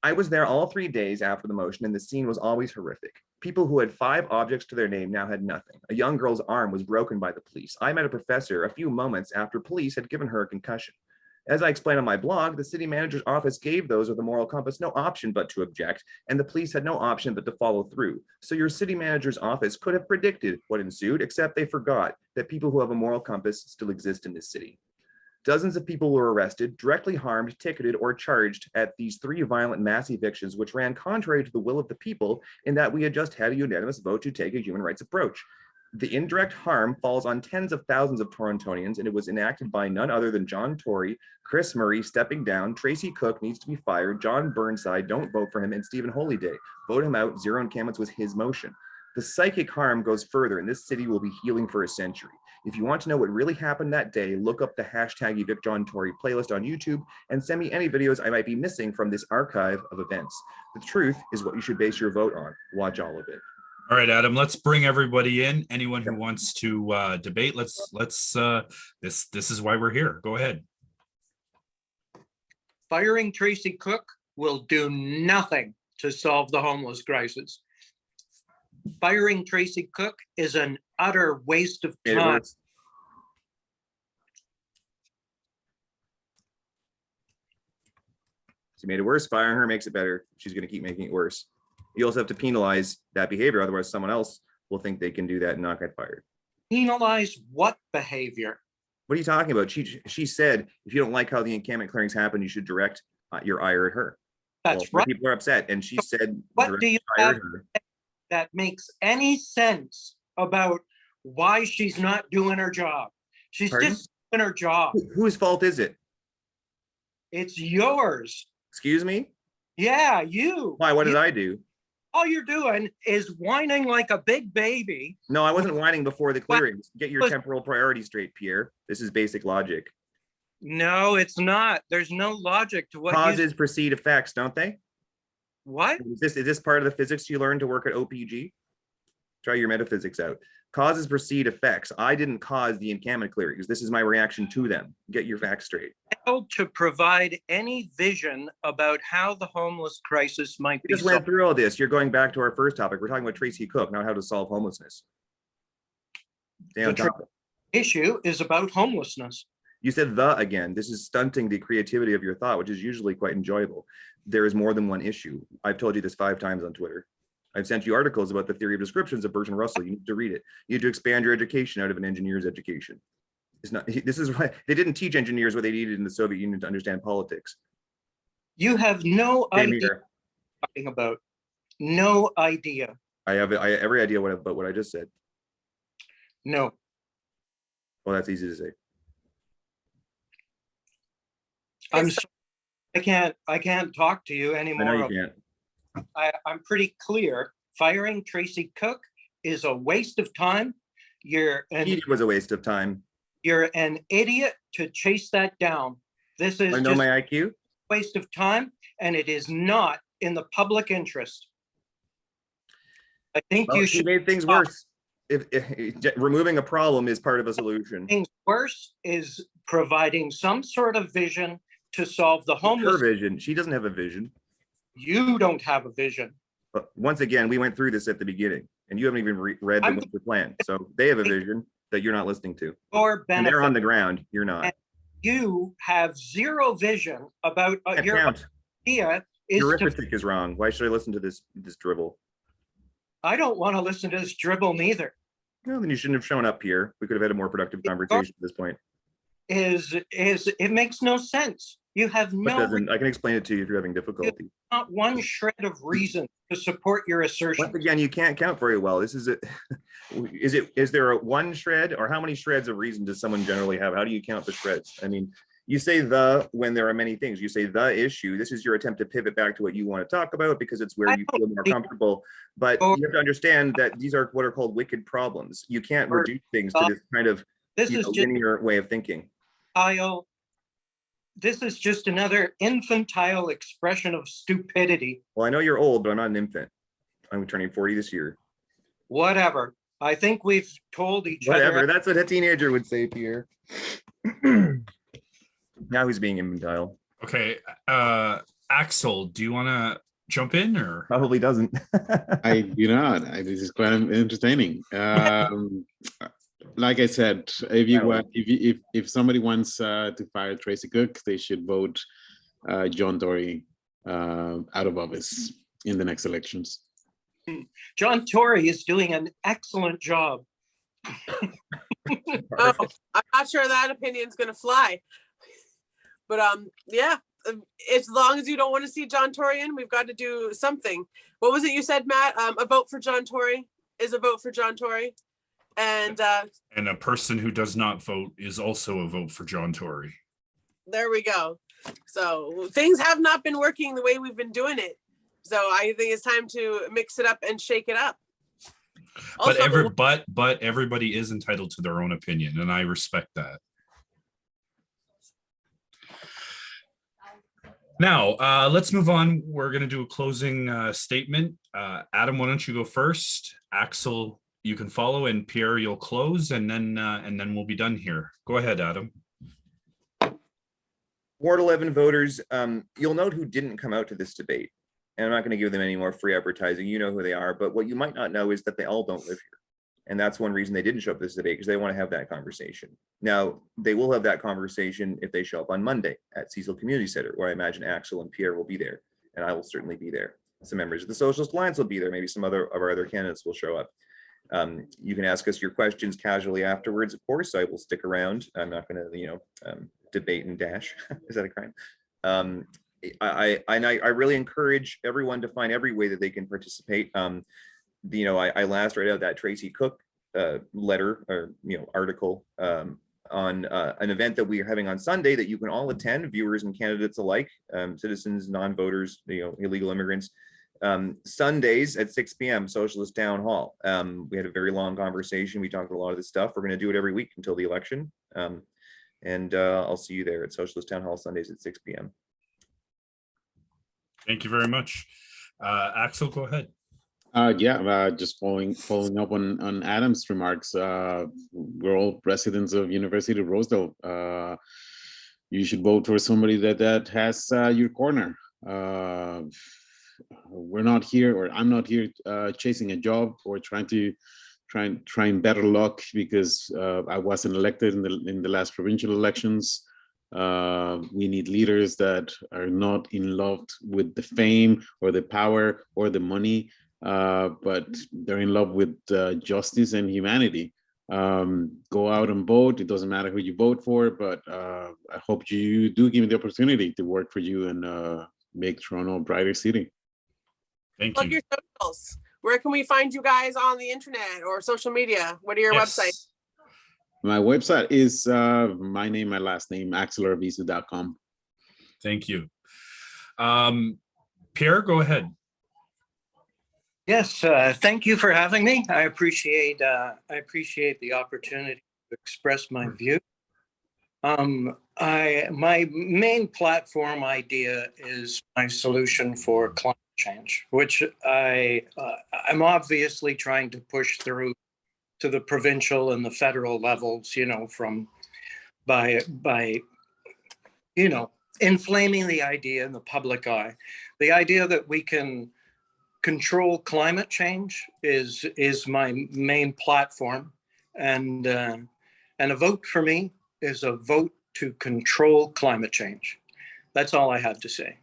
I was there all 3 days after the motion, and the scene was always horrific. People who had 5 objects to their name now had nothing. A young girl's arm was broken by the police. I met a professor a few moments after police had given her a concussion. As I explained on my blog, the city manager's office gave those with a moral compass no option but to object, and the police had no option but to follow through. So your city manager's office could have predicted what ensued, except they forgot that people who have a moral compass still exist in this city. Dozens of people were arrested, directly harmed, ticketed, or charged at these 3 violent mass evictions, which ran contrary to the will of the people in that we had just had a unanimous vote to take a human rights approach. The indirect harm falls on tens of thousands of Torontonians, and it was enacted by none other than John Tory, Chris Murray stepping down, Tracy Cook needs to be fired, John Burnside, don't vote for him, and Stephen Holyday, vote him out, zero encampments was his motion. The psychic harm goes further, and this city will be healing for a century. If you want to know what really happened that day, look up the hashtag Evict John Tory playlist on YouTube and send me any videos I might be missing from this archive of events. The truth is what you should base your vote on. Watch all of it. All right, Adam, let's bring everybody in. Anyone who wants to debate, let's this is why we're here. Go ahead. Firing Tracy Cook will do nothing to solve the homeless crisis. Firing Tracy Cook is an utter waste of time. She made it worse. Firing her makes it better. She's going to keep making it worse. You also have to penalize that behavior. Otherwise, someone else will think they can do that and not get fired. Penalize what behavior? What are you talking about? She said, if you don't like how the encampment clearings happen, you should direct your ire at her. That's right. People are upset. And she said, what do you have that makes any sense about why she's not doing her job? She's just doing her job. Whose fault is it? It's yours. Excuse me? Yeah, you. Why? What did I do? All you're doing is whining like a big baby. No, I wasn't whining before the clearings. Get your temporal priority straight, Pierre. This is basic logic. No, it's not. There's no logic to what causes precede effects, don't they? What? Is this part of the physics you learned to work at OPG? Try your metaphysics out. Causes precede effects. I didn't cause the encampment clearings. This is my reaction to them. Get your facts straight. To provide any vision about how the homeless crisis might be. We just went through all this. You're going back to our first topic. We're talking about Tracy Cook, not how to solve homelessness. Stay on topic. Issue is about homelessness. You said the again. This is stunting the creativity of your thought, which is usually quite enjoyable. There is more than one issue. I've told you this 5 times on Twitter. I've sent you articles about the theory of descriptions of Bertrand Russell. You need to read it. You need to expand your education out of an engineer's education. It's not. This is why they didn't teach engineers what they needed in the Soviet Union to understand politics. You have no idea what I'm talking about. No idea. I have every idea about what I just said. No. Well, that's easy to say. I'm sorry. I can't talk to you anymore. I know you can't. I'm pretty clear. Firing Tracy Cook is a waste of time. It was a waste of time. You're an idiot to chase that down. This is I know my IQ. Waste of time, and it is not in the public interest. I think you should. Made things worse. If removing a problem is part of a solution. Things worse is providing some sort of vision to solve the homeless. Her vision. She doesn't have a vision. You don't have a vision. But once again, we went through this at the beginning, and you haven't even read the plan. So they have a vision that you're not listening to. For benefit. And they're on the ground. You're not. You have zero vision about Can't your count. idea is Your to, arithmetic is wrong. Why should I listen to this dribble? I don't want to listen to this dribble neither. No, then you shouldn't have shown up here. We could have had a more productive conversation at this point. Is it makes no sense. You have What no doesn't? I can explain it to you if you're having difficulty. not one shred of reason to support your assertion. Once again, you can't count very well. This is it. Is there a one shred, or how many shreds of reason does someone generally have? How do you count the shreds? I mean, you say the when there are many things. You say the issue. This is your attempt to pivot back to what you want to talk about because it's where you feel more comfortable. But you have to understand that these are what are called wicked problems. You can't reduce things to this kind of linear way of thinking. Kyle, this is just another infantile expression of stupidity. Well, I know you're old, but I'm not an infant. I'm turning 40 this year. Whatever. I think we've told each Whatever. other. That's what a teenager would say, Pierre. Now he's being infantile. Okay, Axel, do you want to jump in or? Probably doesn't. I do not. This is quite entertaining. Like I said, if somebody wants to fire Tracy Cook, they should vote John Tory out of office in the next elections. John Tory is doing an excellent job. Oh, I'm not sure that opinion's gonna fly. But yeah, as long as you don't want to see John Tory in, we've got to do something. What was it you said, Matt? A vote for John Tory is a vote for John Tory. And a person who does not vote is also a vote for John Tory. There we go. So things have not been working the way we've been doing it. So I think it's time to mix it up and shake it up. Also, But everybody is entitled to their own opinion, and I respect that. Now, let's move on. We're going to do a closing statement. Adam, why don't you go first? Axel, you can follow, and Pierre, you'll close, and then we'll be done here. Go ahead, Adam. Ward 11 voters, you'll note who didn't come out to this debate. And I'm not going to give them any more free advertising. You know who they are. But what you might not know is that they all don't live here. And that's one reason they didn't show up this debate, because they want to have that conversation. Now, they will have that conversation if they show up on Monday at Cecil Community Center, where I imagine Axel and Pierre will be there. And I will certainly be there. Some members of the Socialist Alliance will be there. Maybe some of our other candidates will show up. You can ask us your questions casually afterwards, of course. I will stick around. I'm not going to, debate and dash. Is that a crime? I really encourage everyone to find every way that they can participate. I last read out that Tracy Cook letter or article on an event that we are having on Sunday that you can all attend, viewers and candidates alike, citizens, non-voters, illegal immigrants. Sundays at 6 p.m. Socialist Town Hall. We had a very long conversation. We talked about a lot of this stuff. We're going to do it every week until the election. And I'll see you there at Socialist Town Hall Sundays at 6 p.m. Thank you very much. Axel, go ahead. Just following up on Adam's remarks. We're all residents of University-Rosedale. You should vote for somebody that has your corner. We're not here, or I'm not here chasing a job or trying better luck because I wasn't elected in the last provincial elections. We need leaders that are not in love with the fame or the power or the money, but they're in love with justice and humanity. Go out and vote. It doesn't matter who you vote for, but I hope you do give me the opportunity to work for you and make Toronto a brighter city. Thank plug you. your socials. Where can we find you guys on the internet or social media? What are your websites? My website is my name, my last name, axelarvisu.com. Thank you. Pierre, go ahead. Yes, thank you for having me. I appreciate the opportunity to express my view. My main platform idea is my solution for climate change, which I'm obviously trying to push through to the provincial and the federal levels, by inflaming the idea in the public eye. The idea that we can control climate change is my main platform, and a vote for me is a vote to control climate change. That's all I have to say.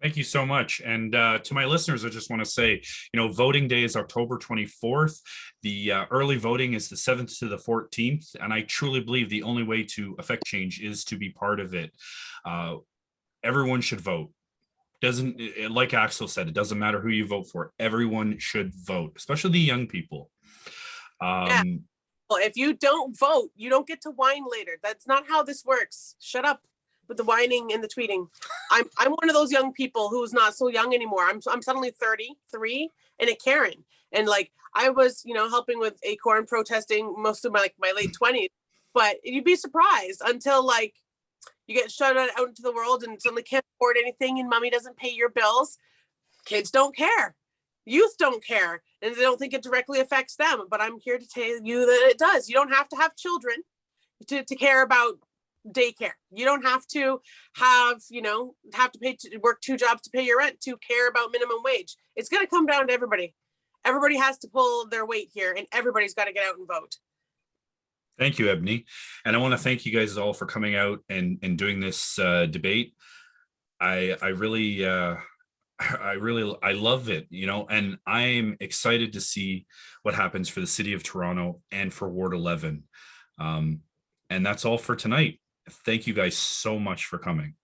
Thank you so much. And to my listeners, I just want to say, voting day is October 24th. The early voting is the 7th to the 14th. And I truly believe the only way to affect change is to be part of it. Everyone should vote. Like Axel said, it doesn't matter who you vote for. Everyone should vote, especially the young people. Yeah. Well, if you don't vote, you don't get to whine later. That's not how this works. Shut up with the whining and the tweeting. I'm one of those young people who's not so young anymore. I'm suddenly 33 and a Karen. And like I was, helping with Acorn protesting most of my late 20s. But you'd be surprised until like you get shut out into the world and suddenly can't afford anything and mommy doesn't pay your bills. Kids don't care. Youth don't care. And they don't think it directly affects them. But I'm here to tell you that it does. You don't have to have children to care about daycare. You don't have to have work 2 jobs to pay your rent to care about minimum wage. It's going to come down to everybody. Everybody has to pull their weight here and everybody's got to get out and vote. Thank you, Ebony. And I want to thank you guys all for coming out and doing this debate. I really love it, and I'm excited to see what happens for the city of Toronto and for Ward 11. And that's all for tonight. Thank you guys so much for coming.